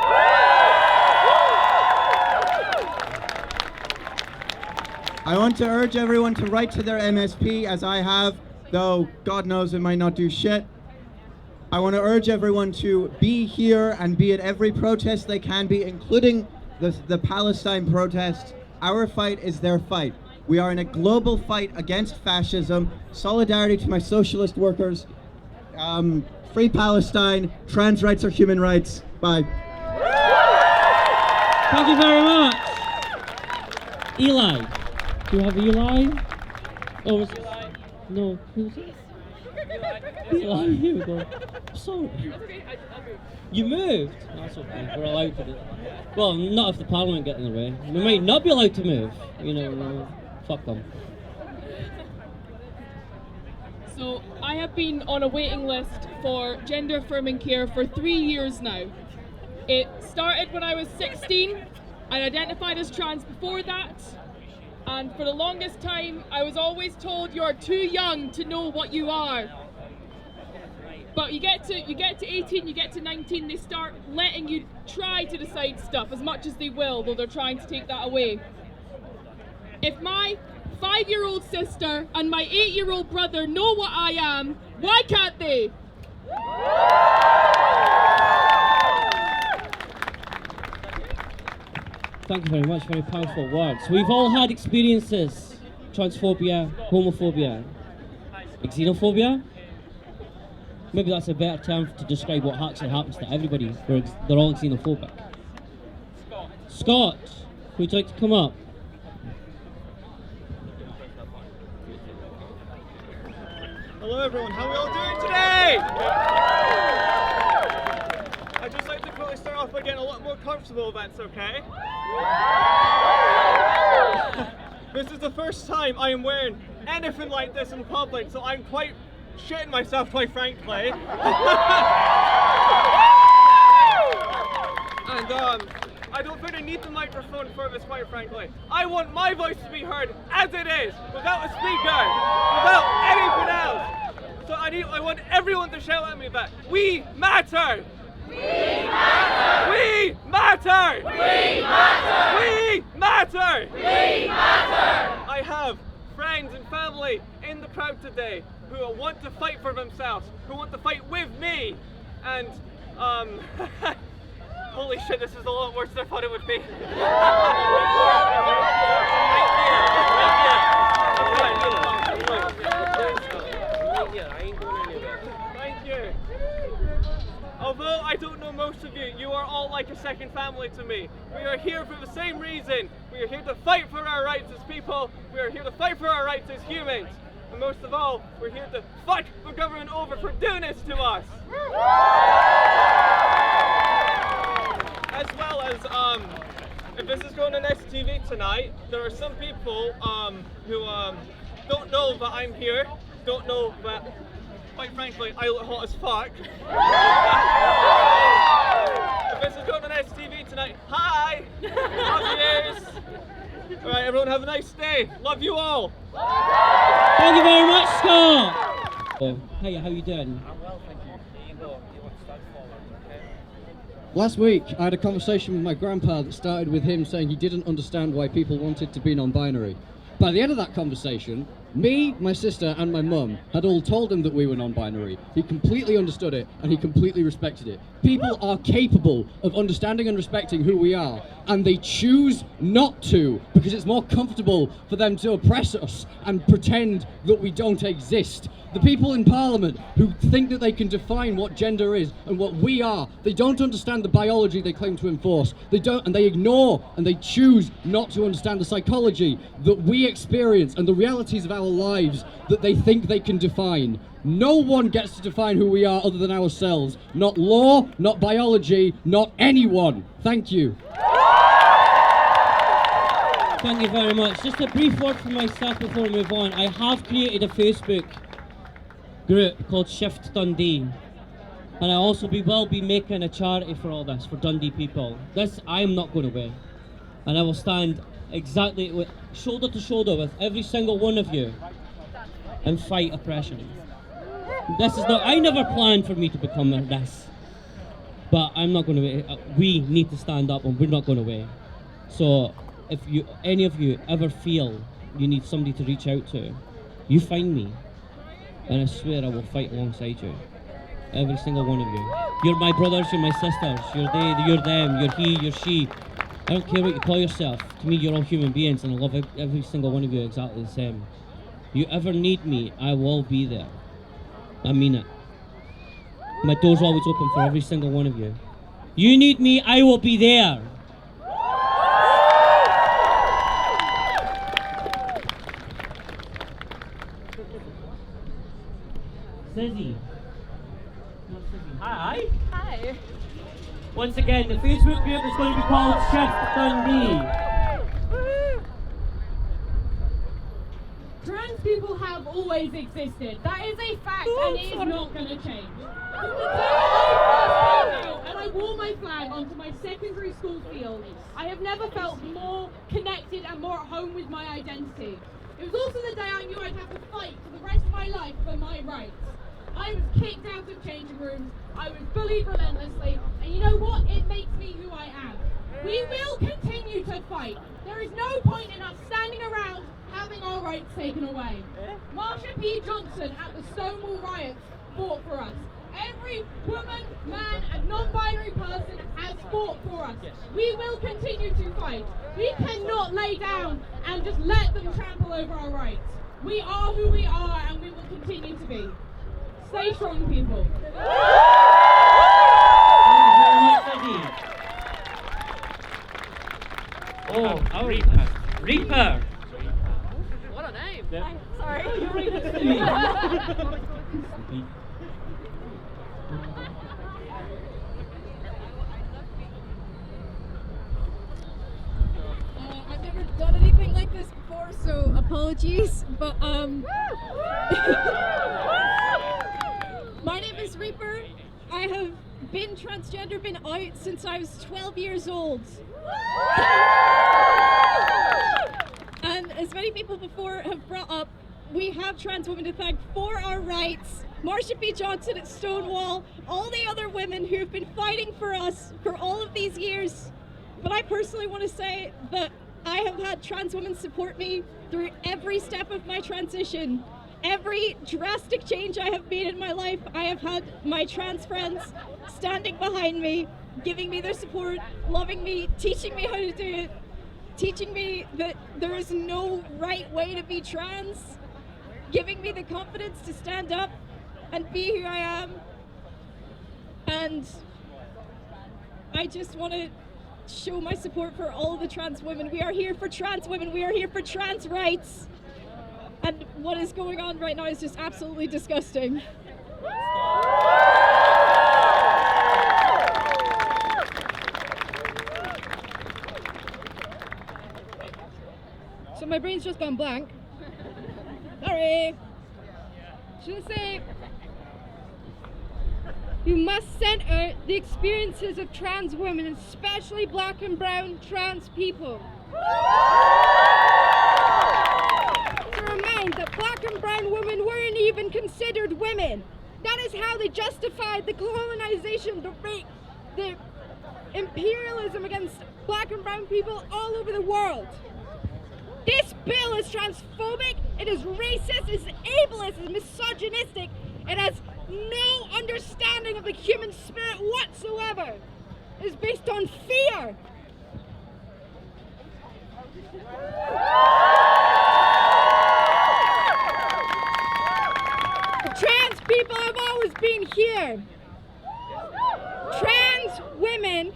I want to urge everyone to write to their MSP, as I have, though God knows it might not do shit. I want to urge everyone to be here and be at every protest they can be, including the Palestine protest. Our fight is their fight. We are in a global fight against fascism. Solidarity to my socialist workers. Free Palestine. Trans rights are human rights. Bye. Thank you very much. Eli. Do you have Eli? Oh, was it? No. Who was it? Eli. Here we go. Sorry. You moved? That's okay. We're allowed to do that. Well, not if the Parliament get in the way. We might not be allowed to move. You know, fuck them. So, I have been on a waiting list for gender affirming care for 3 years now. It started when I was 16. I identified as trans before that. And for the longest time, I was always told you're too young to know what you are. But you get to 18, you get to 19, they start letting you try to decide stuff as much as they will, though they're trying to take that away. If my 5-year-old sister and my 8-year-old brother know what I am, why can't they? Thank you very much, very powerful words. We've all had experiences, transphobia, homophobia, xenophobia. Maybe that's a better term to describe what actually happens to everybody. They're all xenophobic. Scott, would you like to come up? Hello everyone, how are we all doing today? I'd just like to quickly start off by getting a lot more comfortable, if that's okay. This is the first time I am wearing anything like this in public, so I'm quite shitting myself, quite frankly. And I don't really need the microphone for this, quite frankly. I want my voice to be heard as it is, without a speaker, without anything else. So I want everyone to shout at me back. We matter! We matter! We matter! We matter! We matter! We matter! I have friends and family in the crowd today who want to fight for themselves, who want to fight with me, and holy shit, this is a lot worse than I thought it would be. Thank you. Although I don't know most of you, you are all like a second family to me. We are here for the same reason. We are here to fight for our rights as people. We are here to fight for our rights as humans. And most of all, we're here to fuck the government over for doing this to us. As well as, if this is going on STV tonight, there are some people who don't know that I'm here, don't know that, quite frankly, I look hot as fuck. If this is going on STV tonight, hi! Love yous! Alright, everyone have a nice day. Love you all! Thank you very much, Scott! Oh, hey, how you doing? I'm well, thank you. Here you go. You want to stand forward, okay? Last week, I had a conversation with my grandpa that started with him saying he didn't understand why people wanted to be non-binary. By the end of that conversation, me, my sister and my mum had all told him that we were non-binary. He completely understood it and he completely respected it. People are capable of understanding and respecting who we are, and they choose not to because it's more comfortable for them to oppress us and pretend that we don't exist. The people in Parliament who think that they can define what gender is and what we are, they don't understand the biology they claim to enforce. They don't, and they ignore and they choose not to understand the psychology that we experience and the realities of our lives that they think they can define. No one gets to define who we are other than ourselves. Not law, not biology, not anyone. Thank you. Thank you very much. Just a brief word for myself before we move on. I have created a Facebook group called Shift Dundee, and I also will be making a charity for all this, for Dundee people. This I am not going away, and I will stand exactly shoulder to shoulder with every single one of you and fight oppression. This is not, I never planned for me to become this, but I'm not going to. We need to stand up, and we're not going away. So if any of you ever feel you need somebody to reach out to, you find me. And I swear I will fight alongside you. Every single one of you. You're my brothers, you're my sisters, you're they, you're them, you're he, you're she. I don't care what you call yourself. To me, you're all human beings, and I love every single one of you exactly the same. You ever need me, I will be there. I mean it. My door's always open for every single one of you. You need me, I will be there. Sizzy. Hi. Hi. Once again, the Facebook group is going to be called Shift Dundee. Trans people have always existed. That is a fact, and it is not going to change. From the day I first came out and I wore my flag onto my secondary school field, I have never felt more connected and more at home with my identity. It was also the day I knew I'd have to fight for the rest of my life for my rights. I was kicked out of changing rooms, I was bullied relentlessly, and you know what? It makes me who I am. We will continue to fight. There is no point in us standing around having our rights taken away. Marsha P. Johnson at the Stonewall riots fought for us. Every woman, man and non-binary person has fought for us. We will continue to fight. We cannot lay down and just let them trample over our rights. We are who we are, and we will continue to be. Stay strong, people. Oh, Reaper. Reaper! What a name. Yeah. I'm sorry. Oh, you're right next to me. I've never done anything like this before, so apologies, but my name is Reaper. I have been transgender, been out since I was 12 years old. And as many people before have brought up, we have trans women to thank for our rights. Marsha P. Johnson at Stonewall, all the other women who have been fighting for us for all of these years. But I personally want to say that I have had trans women support me through every step of my transition. Every drastic change I have made in my life, I have had my trans friends standing behind me, giving me their support, loving me, teaching me how to do it, teaching me that there is no right way to be trans, giving me the confidence to stand up and be who I am. And I just want to show my support for all the trans women. We are here for trans women. We are here for trans rights. And what is going on right now is just absolutely disgusting. So my brain's just gone blank. Sorry. Should I say, you must center the experiences of trans women, especially black and brown trans people. To remind that black and brown women weren't even considered women. That is how they justified the colonization, the rape, the imperialism against black and brown people all over the world. This bill is transphobic, it is racist, it is ableist, it is misogynistic, it has no understanding of the human spirit whatsoever. It is based on fear. Trans people have always been here. Trans women,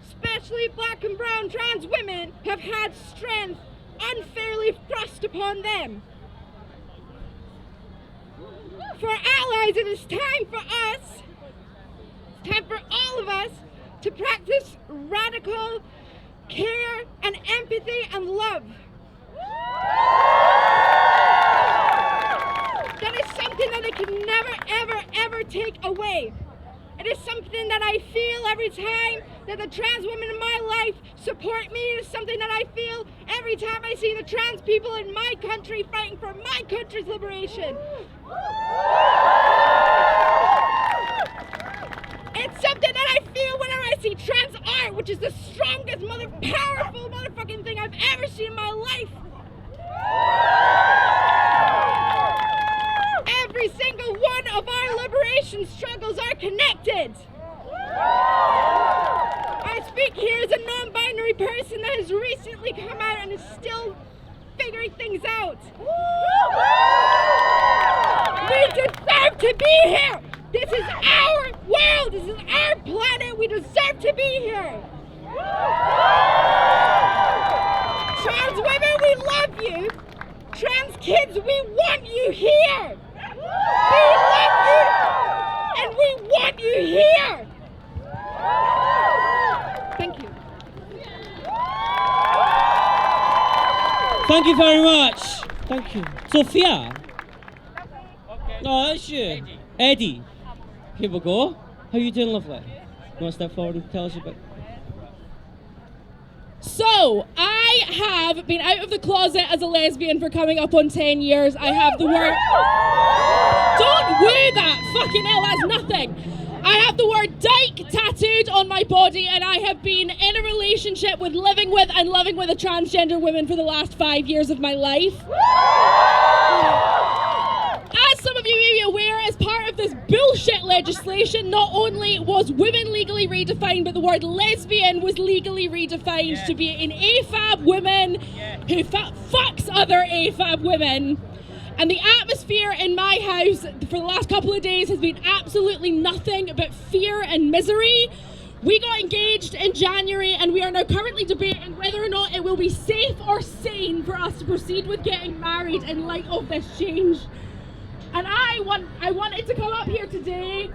especially black and brown trans women, have had strength unfairly thrust upon them. For allies, it is time for us, it's time for all of us to practice radical care and empathy and love. That is something that they can never, ever, ever take away. It is something that I feel every time that the trans women in my life support me. It is something that I feel every time I see the trans people in my country fighting for my country's liberation. It's something that I feel whenever I see trans art, which is the strongest, powerful motherfucking thing I've ever seen in my life. Every single one of our liberation struggles are connected. I speak here as a non-binary person that has recently come out and is still figuring things out. We deserve to be here. This is our world. This is our planet. We deserve to be here. Trans women, we love you. Trans kids, we want you here. We love you, and we want you here. Thank you. Thank you very much. Thank you. Sophia. No, that's you. Eddie. Here we go. How you doing, lovely? You want to step forward and tell us about? So, I have been out of the closet as a lesbian for coming up on 10 years. I have the word... Don't woo that! Fucking hell, that's nothing. I have the word dyke tattooed on my body, and I have been in a relationship with, living with, and loving with a transgender woman for the last 5 years of my life. As some of you may be aware, as part of this bullshit legislation, not only was women legally redefined, but the word lesbian was legally redefined to be an AFAB woman who fucks other AFAB women. And the atmosphere in my house for the last couple of days has been absolutely nothing but fear and misery. We got engaged in January, and we are now currently debating whether or not it will be safe or sane for us to proceed with getting married in light of this change. And I wanted to come up here today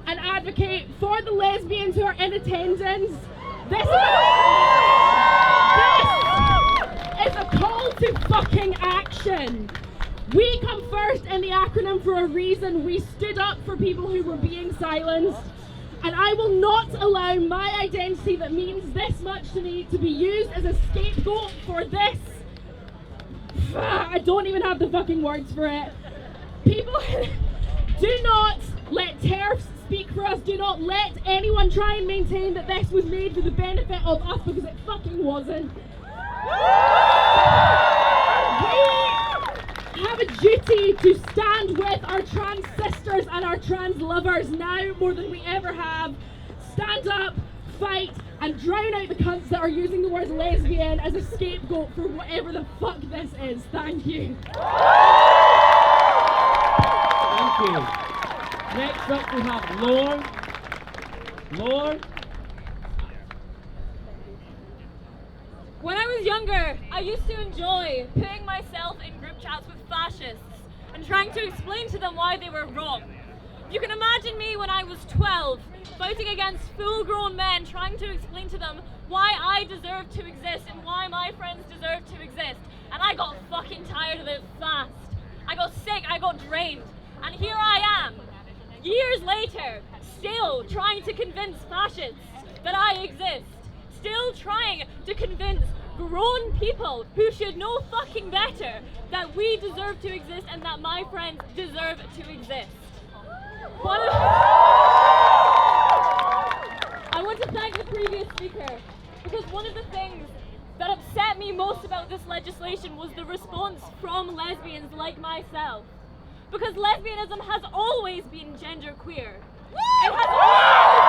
and advocate for the lesbians who are in attendance. This is a call to fucking action. We come first in the acronym for a reason. We stood up for people who were being silenced. And I will not allow my identity that means this much to me to be used as a scapegoat for this. I don't even have the fucking words for it. People, do not let TERFs speak for us. Do not let anyone try and maintain that this was made for the benefit of us, because it fucking wasn't. We have a duty to stand with our trans sisters and our trans lovers now more than we ever have. Stand up, fight, and drown out the cunts that are using the word lesbian as a scapegoat for whatever the fuck this is. Thank you. Thank you. Next up we have Lord. Lord. When I was younger, I used to enjoy putting myself in group chats with fascists and trying to explain to them why they were wrong. You can imagine me when I was 12, fighting against full-grown men, trying to explain to them why I deserve to exist and why my friends deserve to exist. And I got fucking tired of it fast. I got sick, I got drained. And here I am, years later, still trying to convince fascists that I exist. Still trying to convince grown people who should know fucking better that we deserve to exist and that my friends deserve to exist. I want to thank the previous speaker, because one of the things that upset me most about this legislation was the response from lesbians like myself. Because lesbianism has always been genderqueer. It has always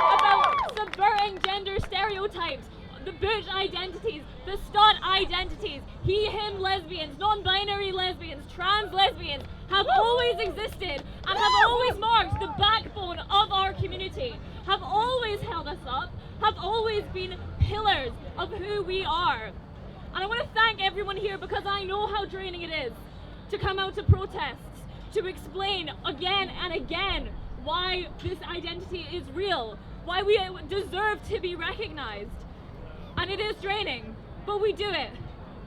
been about subverting gender stereotypes. the butch identities, the Scot identities, he, him lesbians, non-binary lesbians, trans lesbians have always existed and have always marked the backbone of our community, have always held us up, have always been pillars of who we are. And I want to thank everyone here because I know how draining it is to come out to protests, to explain again and again why this identity is real, why we deserve to be recognized. And it is draining, but we do it.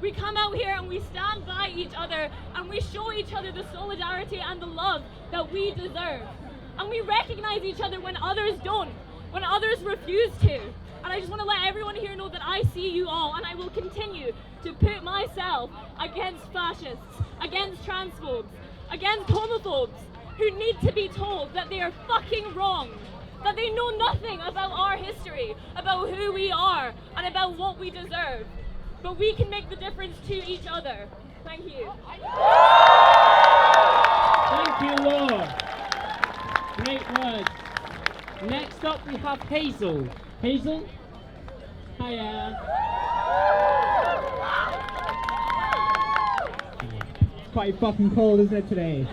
We come out here and we stand by each other and we show each other the solidarity and the love that we deserve. And we recognize each other when others don't, when others refuse to. And I just want to let everyone here know that I see you all, and I will continue to put myself against fascists, against transphobes, against homophobes who need to be told that they are fucking wrong, that they know nothing about our history, about who we are, and about what we deserve. But we can make the difference to each other. Thank you. Thank you, Laura. Great words. Next up we have Hazel. Hazel? Hiya. It's quite fucking cold, isn't it, today?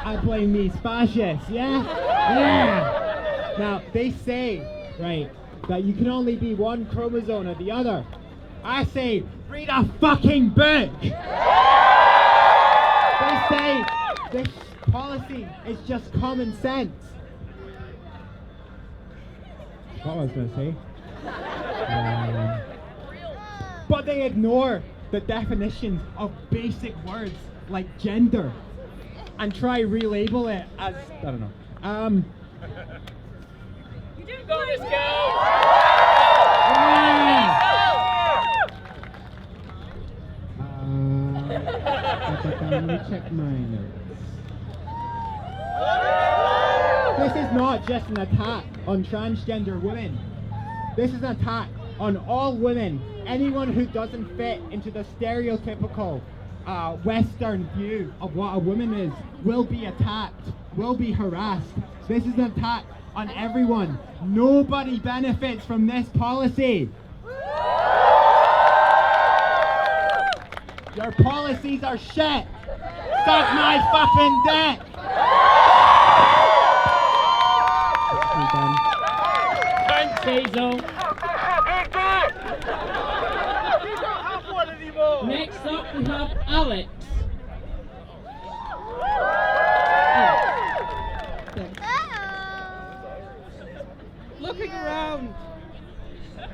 I blame these fascists, yeah? Yeah! Now, they say, right, that you can only be one chromosome or the other. I say, read a fucking book! They say this policy is just common sense. What was I going to say? But they ignore the definitions of basic words like gender and try relabel it as, I don't know. You did go, this girl! Let me check my notes. This is not just an attack on transgender women. This is an attack on all women. Anyone who doesn't fit into the stereotypical Western view of what a woman is will be attacked, will be harassed. This is an attack on everyone. Nobody benefits from this policy. Your policies are shit. Suck my fucking dick. Thanks, Hazel. Next up we have Alex. Looking around,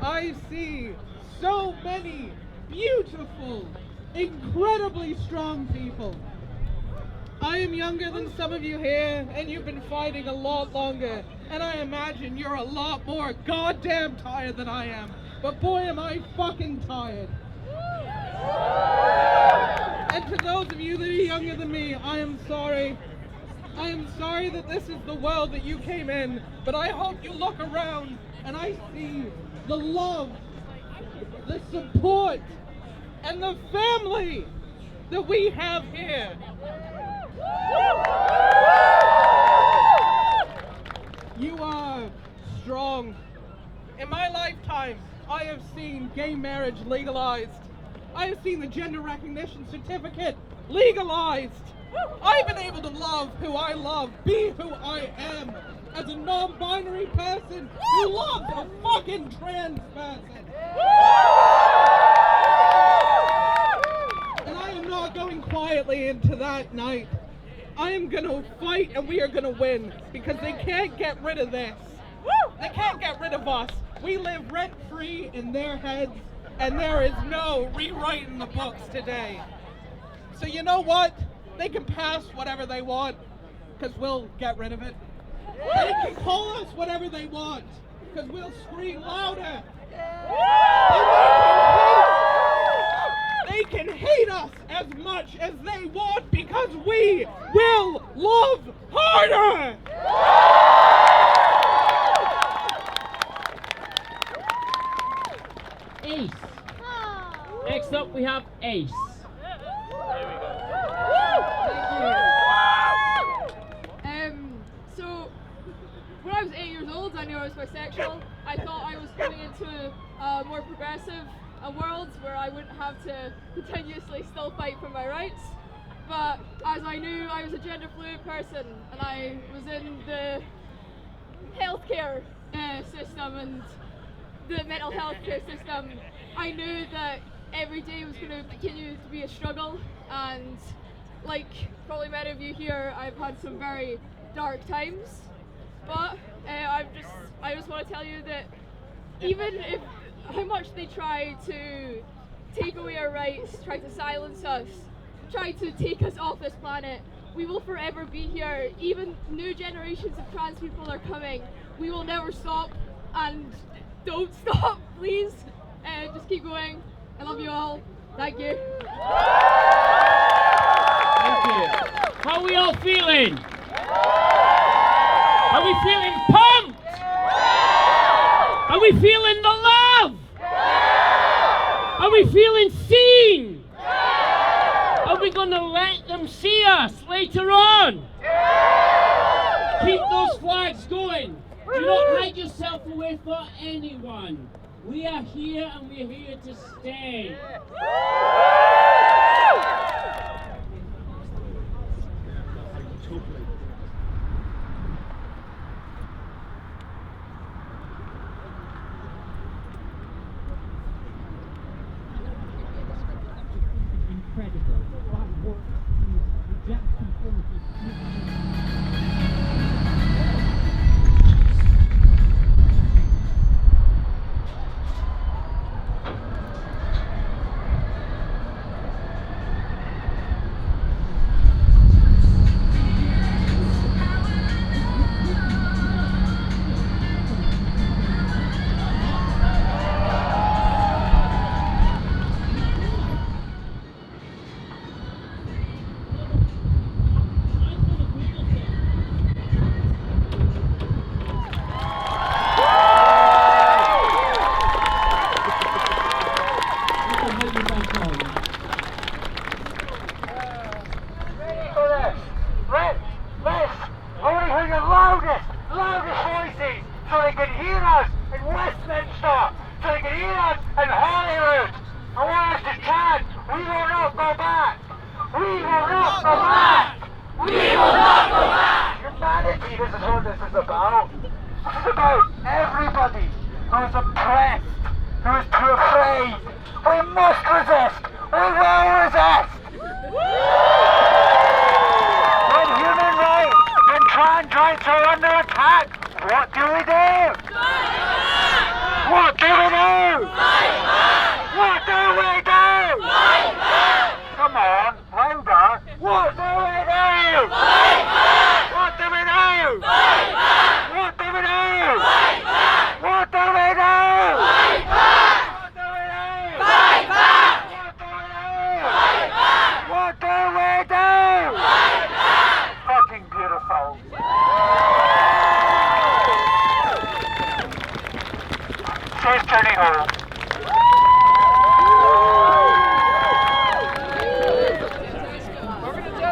I see so many beautiful, incredibly strong people. I am younger than some of you here, and you've been fighting a lot longer, and I imagine you're a lot more goddamn tired than I am. But boy, am I fucking tired. And to those of you that are younger than me, I am sorry. I am sorry that this is the world that you came in, but I hope you look around and I see the love, the support, and the family that we have here. You are strong. In my lifetime, I have seen gay marriage legalized. I have seen the gender recognition certificate legalized. I've been able to love who I love, be who I am, as a non-binary person who loves a fucking trans person. And I am not going quietly into that night. I am gonna fight and we are gonna win, because they can't get rid of this. They can't get rid of us. We live rent-free in their heads, and there is no rewriting the books today. So you know what? They can pass whatever they want, because we'll get rid of it. They can call us whatever they want, because we'll scream louder. They can hate us as much as they want, because we will love harder! Ace. Next up we have Ace. So when I was 8 years old, I knew I was bisexual. I thought I was coming into a more progressive world where I wouldn't have to continuously still fight for my rights. But as I knew I was a gender fluid person and I was in the healthcare system and the mental health care system, I knew that every day was going to continue to be a struggle, and like probably many of you here, I've had some very dark times, but I just want to tell you that even if how much they try to take away our rights, try to silence us, try to take us off this planet, we will forever be here. Even new generations of trans people are coming. We will never stop, and don't stop, please. Just keep going. I love you all. Thank you. Thank you. How are we all feeling? Are we feeling pumped? Are we feeling the love? Are we feeling seen? Are we going to let them see us later on? Keep those flags going. Do not hide yourself away for anyone. We are here and we're here to stay.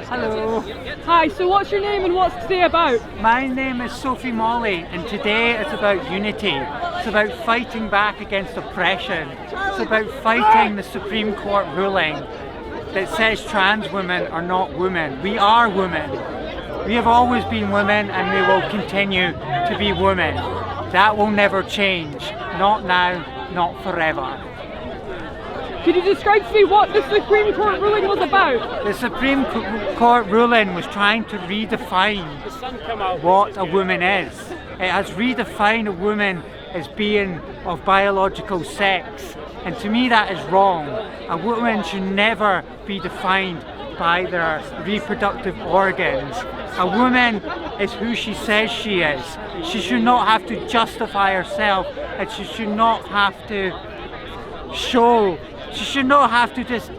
Hello. Hi, so what's your name and what's today about? My name is Sophie Molly, and today it's about unity. It's about fighting back against oppression. It's about fighting the Supreme Court ruling that says trans women are not women. We are women. We have always been women and we will continue to be women. That will never change. Not now, not forever. Could you describe to me what the Supreme Court ruling was about? The Supreme Court ruling was trying to redefine what a woman is. It has redefined a woman as being of biological sex, and to me that is wrong. A woman should never be defined by their reproductive organs. A woman is who she says she is. She should not have to justify herself, and she should not have to show. She should not have to just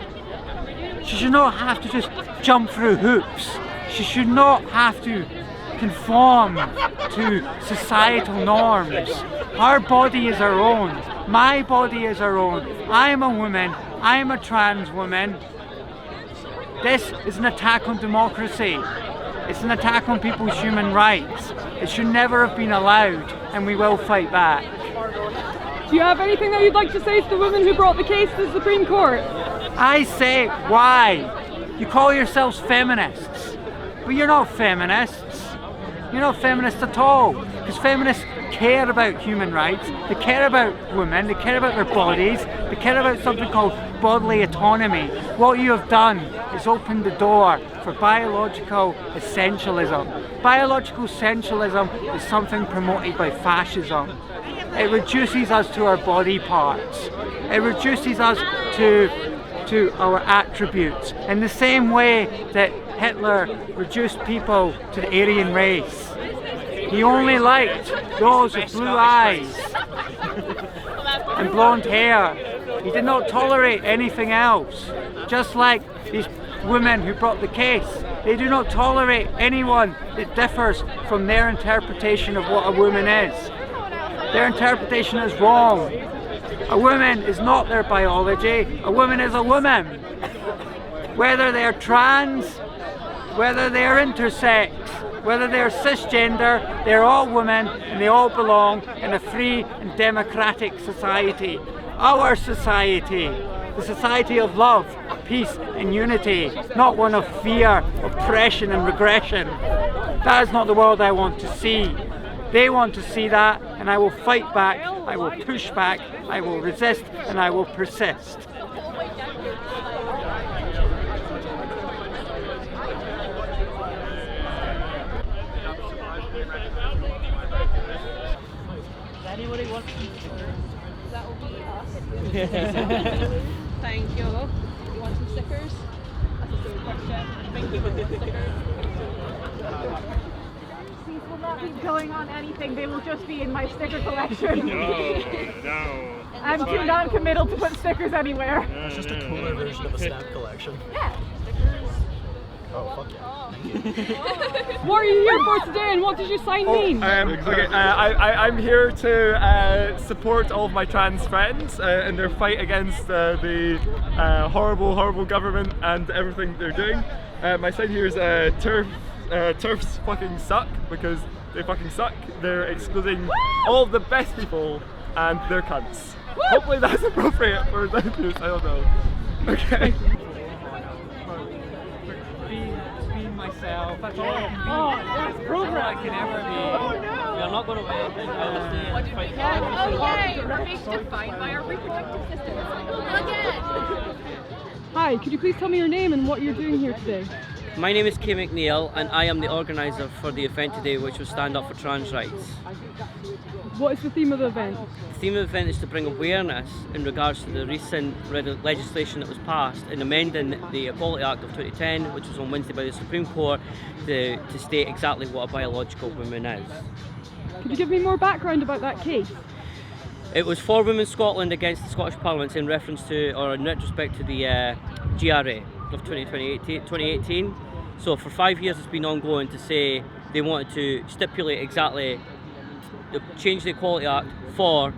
jump through hoops. She should not have to conform to societal norms. Her body is her own. My body is her own. I am a woman. I am a trans woman. This is an attack on democracy. It's an attack on people's human rights. It should never have been allowed, and we will fight back. Do you have anything that you'd like to say to the women who brought the case to the Supreme Court? I say, why? You call yourselves feminists, but you're not feminists. You're not feminists at all, because feminists care about human rights, they care about women, they care about their bodies, they care about something called bodily autonomy. What you have done is opened the door for biological essentialism. Biological essentialism is something promoted by fascism. It reduces us to our body parts. It reduces us to our attributes in the same way that Hitler reduced people to the Aryan race. He only liked those with blue eyes and blonde hair. He did not tolerate anything else. Just like these women who brought the case, they do not tolerate anyone that differs from their interpretation of what a woman is. Their interpretation is wrong. A woman is not their biology. A woman is a woman. Whether they're trans, whether they're intersex, whether they're cisgender, they're all women and they all belong in a free and democratic society. Our society, the society of love, peace and unity, not one of fear, oppression and regression. That is not the world I want to see. They want to see that, and I will fight back, I will push back, I will resist, and I will persist. Anybody want some stickers? That will be us. Thank you. You want some stickers? That's a good question. Thank you for the stickers. These will not be going on anything, they will just be in my sticker collection. No. I'm too non-committal to put stickers anywhere. It's just a cooler version of a stamp collection. Yeah. Oh, fuck yeah. What are you here for today and what does your sign mean? Okay, I'm here to support all of my trans friends in their fight against the horrible government and everything they're doing. My sign here is TERFs fucking suck, because they fucking suck. They're excluding all of the best people and they're cunts. Hopefully that's appropriate for that news, I don't know. Okay. Being myself, that's all I can be. That's all I can ever be. We are not going to win. We will stay and fight for every Okay, we're being defined by our reproductive systems. Again! Hi, could you please tell me your name and what you're doing here today? My name is Kay McNeil and I am the organiser for the event today, which was Stand Up for Trans Rights. What is the theme of the event? The theme of the event is to bring awareness in regards to the recent legislation that was passed in amending the Equality Act of 2010, which was on Wednesday by the Supreme Court, to state exactly what a biological woman is. Could you give me more background about that case? It was For Women Scotland against the Scottish Parliament in reference to, or in retrospect to the GRA of 2018. So for 5 years it's been ongoing to say they wanted to stipulate exactly, change the Equality Act for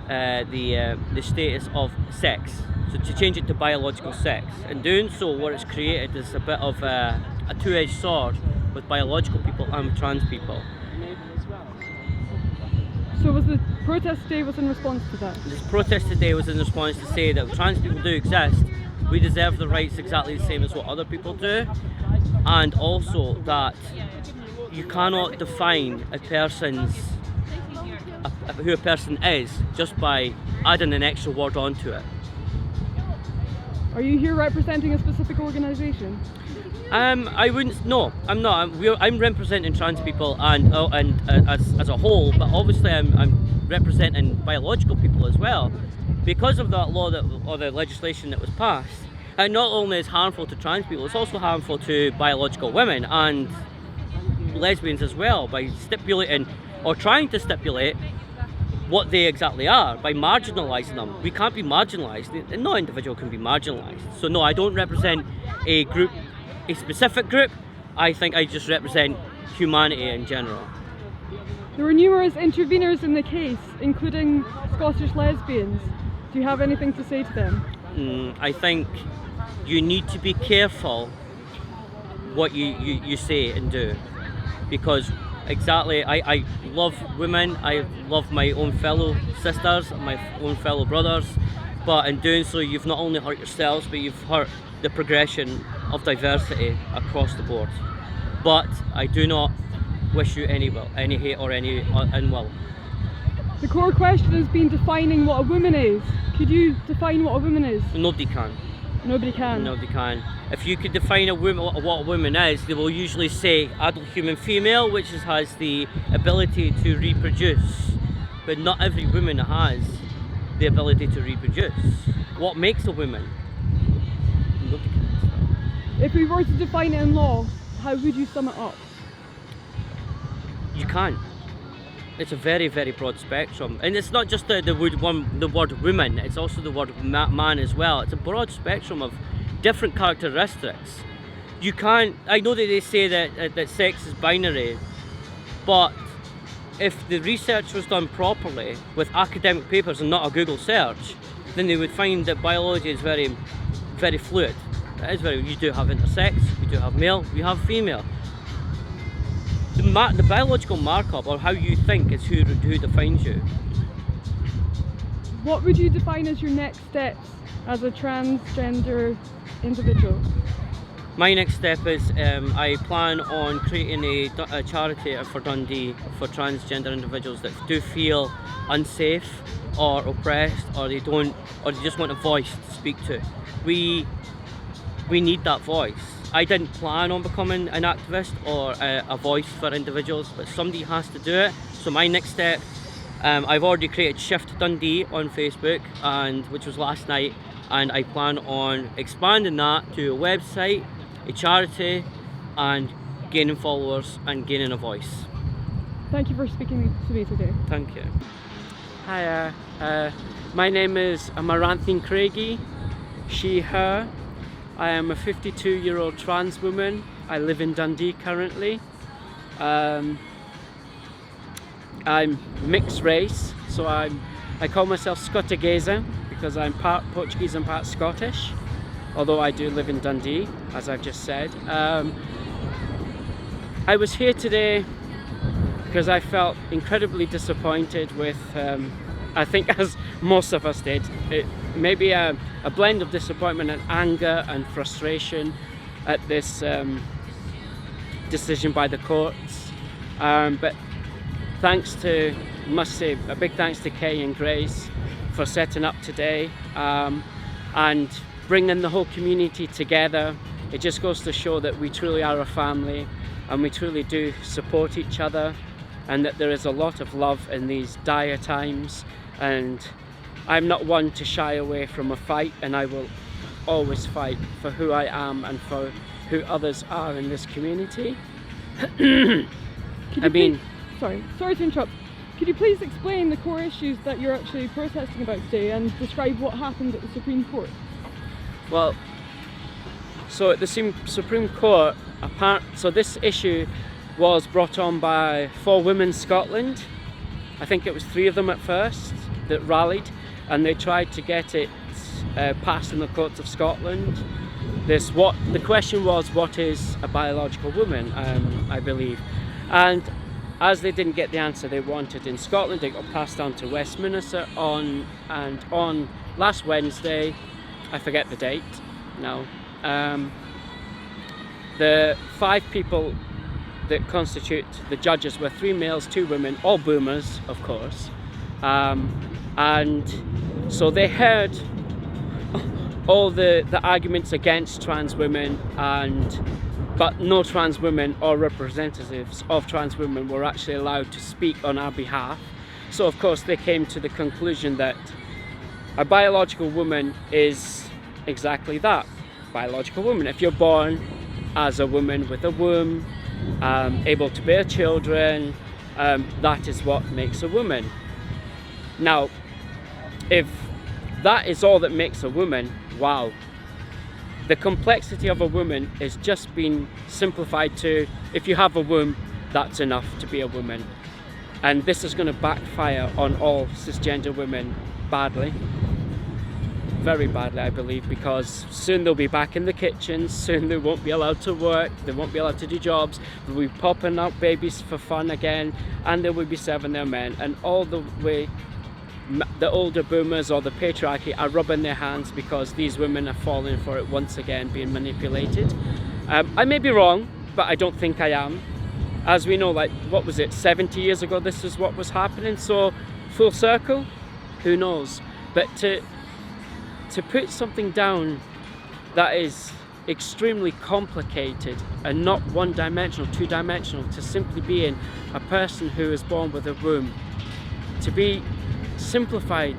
the status of sex. So to change it to biological sex. In doing so, what it's created is a bit of a two-edged sword with biological people and with trans people. So was the protest today was in response to that? This protest today was in response to say that trans people do exist, we deserve the rights exactly the same as what other people do, and also that you cannot define a person's who a person is just by adding an extra word onto it. Are you here representing a specific organisation? I wouldn't. No, I'm not. I'm representing trans people and as a whole, but obviously I'm representing biological people as well, because of that law or the legislation that was passed. And not only is harmful to trans people, it's also harmful to biological women and lesbians as well, by stipulating or trying to stipulate what they exactly are, by marginalising them. We can't be marginalised. No individual can be marginalised. So no, I don't represent a group, a specific group. I think I just represent humanity in general. There were numerous interveners in the case, including Scottish lesbians. Do you have anything to say to them? I think you need to be careful what you say and do, because exactly. I love women. I love my own fellow sisters, my own fellow brothers. But in doing so, you've not only hurt yourselves, but you've hurt the progression of diversity across the board. But I do not wish you any hate or any ill will. The core question has been defining what a woman is. Could you define what a woman is? Nobody can. Nobody can. Nobody can. If you could define a woman, what a woman is, they will usually say adult human female, which has the ability to reproduce. But not every woman has the ability to reproduce. What makes a woman? Nobody can answer that. If we were to define it in law, how would you sum it up? You can't. It's a very, very broad spectrum, and it's not just the word woman, it's also the word man as well. It's a broad spectrum of different characteristics. You can't, I know that they say that sex is binary, but if the research was done properly with academic papers and not a Google search, then they would find that biology is very, very fluid. It is very, you do have intersex, you do have male, you have female. The biological markup, or how you think, is who defines you. What would you define as your next steps as a transgender individual? My next step is I plan on creating a charity for Dundee for transgender individuals that do feel unsafe or oppressed, or they just want a voice to speak to. We need that voice. I didn't plan on becoming an activist or a voice for individuals, but somebody has to do it. So my next step, I've already created Shift Dundee on Facebook, which was last night, and I plan on expanding that to a website, a charity, and gaining followers and gaining a voice. Thank you for speaking to me today. Thank you. Hi, my name is Amaranthine Craigie, she, her. I am a 52-year-old trans woman. I live in Dundee currently. I'm mixed race, so I call myself Scottigaza because I'm part Portuguese and part Scottish, although I do live in Dundee, as I've just said. I was here today because I felt incredibly disappointed with, I think as most of us did, maybe a blend of disappointment and anger and frustration at this decision by the courts. But thanks to, must say, a big thanks to Kay and Grace for setting up today and bringing the whole community together. It just goes to show that we truly are a family and we truly do support each other, and that there is a lot of love in these dire times. And I'm not one to shy away from a fight, and I will always fight for who I am and for who others are in this community. Sorry to interrupt. Could you please explain the core issues that you're actually protesting about today and describe what happened at the Supreme Court? Well, so at the Supreme Court, so this issue was brought on by For Women Scotland. I think it was 3 of them at first that rallied, and they tried to get it passed in the courts of Scotland. The question was, what is a biological woman, I believe. And as they didn't get the answer they wanted in Scotland, it got passed on to Westminster on last Wednesday, I forget the date now. The 5 people that constitute the judges were 3 males, 2 women, all boomers, of course. And so they heard all the arguments against trans women, but no trans women or representatives of trans women were actually allowed to speak on our behalf. So of course they came to the conclusion that a biological woman is exactly that, biological woman. If you're born as a woman with a womb, able to bear children, that is what makes a woman. Now, if that is all that makes a woman, wow. The complexity of a woman is just being simplified to, if you have a womb, that's enough to be a woman. And this is going to backfire on all cisgender women badly. very badly, I believe, because soon they'll be back in the kitchens, soon they won't be allowed to work, they won't be allowed to do jobs, they'll be popping out babies for fun again, and they will be serving their men, and all the way the older boomers or the patriarchy are rubbing their hands because these women are falling for it once again, being manipulated. I may be wrong, but I don't think I am. As we know, like, what was it, 70 years ago this is what was happening, so full circle, who knows? But to put something down that is extremely complicated and not one-dimensional, two-dimensional, to simply being a person who is born with a womb, to be simplified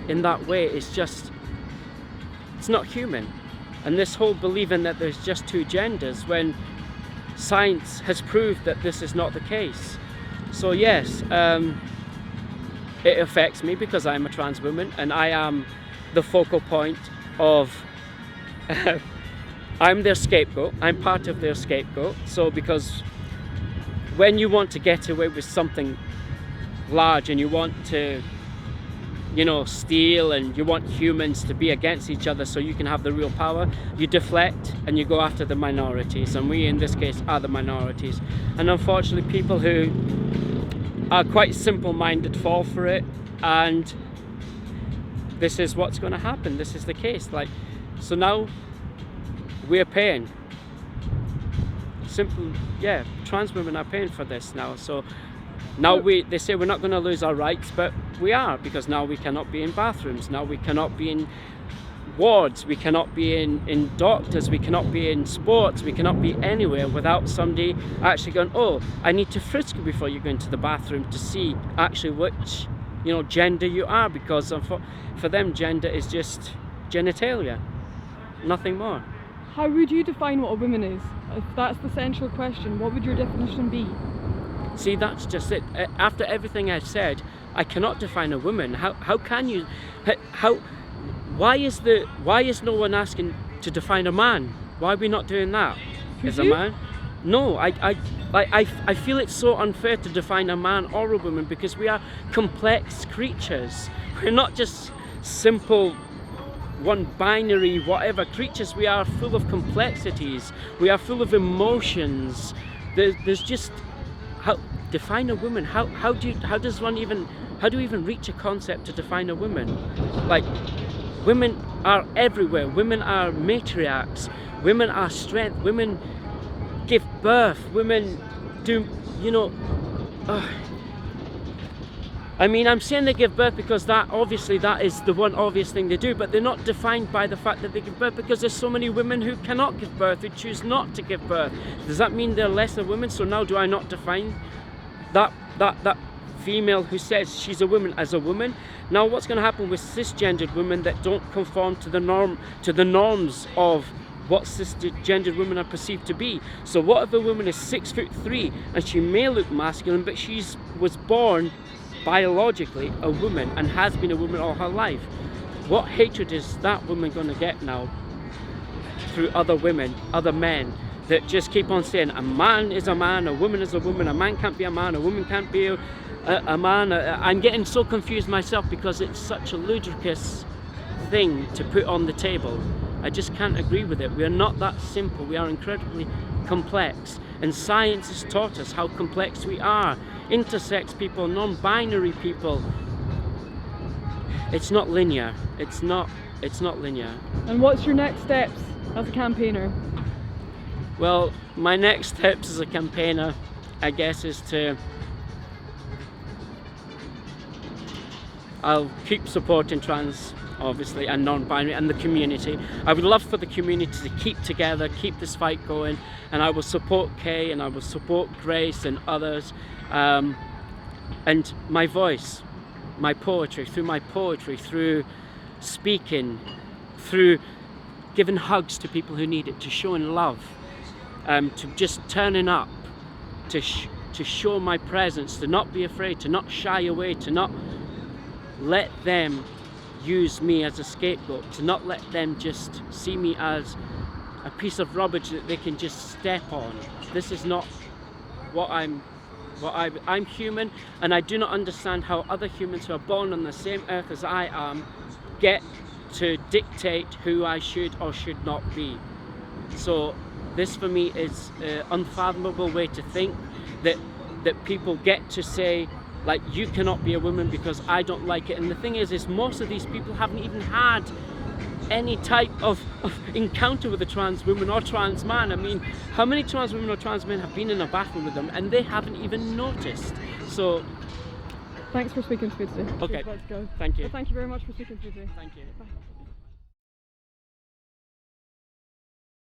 in that way is just, it's not human. And this whole believing that there's just two genders when science has proved that this is not the case. So yes, it affects me because I'm a trans woman and I am the focal point of I'm their scapegoat, I'm part of their scapegoat. So because when you want to get away with something large and you want to, you know, steal, and you want humans to be against each other so you can have the real power, you deflect and you go after the minorities, and we in this case are the minorities. And unfortunately people who are quite simple-minded fall for it, and this is what's going to happen. This is the case. Like, so now we're paying. Simple, yeah, trans women are paying for this now. So now they say we're not going to lose our rights, but we are, because now we cannot be in bathrooms, now we cannot be in wards, we cannot be in doctors, we cannot be in sports, we cannot be anywhere without somebody actually going, oh, I need to frisk you before you go into the bathroom to see actually which, you know, gender you are, because for them gender is just genitalia, nothing more. How would you define what a woman is? If that's the central question, what would your definition be? See, that's just it. After everything I've said, I cannot define a woman. How can you? Why is no one asking to define a man? Why are we not doing that? As a man? No, I feel it's so unfair to define a man or a woman, because we are complex creatures. We're not just simple one binary whatever creatures. We are full of complexities. We are full of emotions. There's just, how define a woman? How do you even reach a concept to define a woman? Like, women are everywhere. Women are matriarchs. Women are strength. Women give birth. Women do, you know. I mean, I'm saying they give birth because that is the one obvious thing they do, but they're not defined by the fact that they give birth, because there's so many women who cannot give birth, who choose not to give birth. Does that mean they're lesser women? So now do I not define that female who says she's a woman as a woman? Now what's going to happen with cisgendered women that don't conform to the norms of what cisgendered women are perceived to be? So what if a woman is 6'3" and she may look masculine, but was born biologically a woman and has been a woman all her life? What hatred is that woman going to get now through other women, other men that just keep on saying a man is a man, a woman is a woman, a man can't be a man, a woman can't be a man? I'm getting so confused myself because it's such a ludicrous thing to put on the table. I just can't agree with it. We are not that simple. We are incredibly complex, and science has taught us how complex we are. Intersex people, non-binary people, it's not linear. It's not linear. And what's your next steps as a campaigner? Well, my next steps as a campaigner, I guess, is I'll keep supporting trans, obviously, and non-binary and the community. I would love for the community to keep together, keep this fight going, and I will support Kay, and I will support Grace and others. And my voice, my poetry, through speaking, through giving hugs to people who need it, to showing love, to just turning up, to show my presence, to not be afraid, to not shy away, to not let them use me as a scapegoat, to not let them just see me as a piece of rubbish that they can just step on. This is not what I'm human, and I do not understand how other humans who are born on the same earth as I am get to dictate who I should or should not be. So this for me is an unfathomable way to think, that people get to say, like, you cannot be a woman because I don't like it. And the thing is most of these people haven't even had any type of encounter with a trans woman or trans man. I mean, how many trans women or trans men have been in a bathroom with them and they haven't even noticed? So thanks for speaking to me today. Okay. Let's go. Thank you. Well, thank you very much for speaking to me today. Thank you. Bye.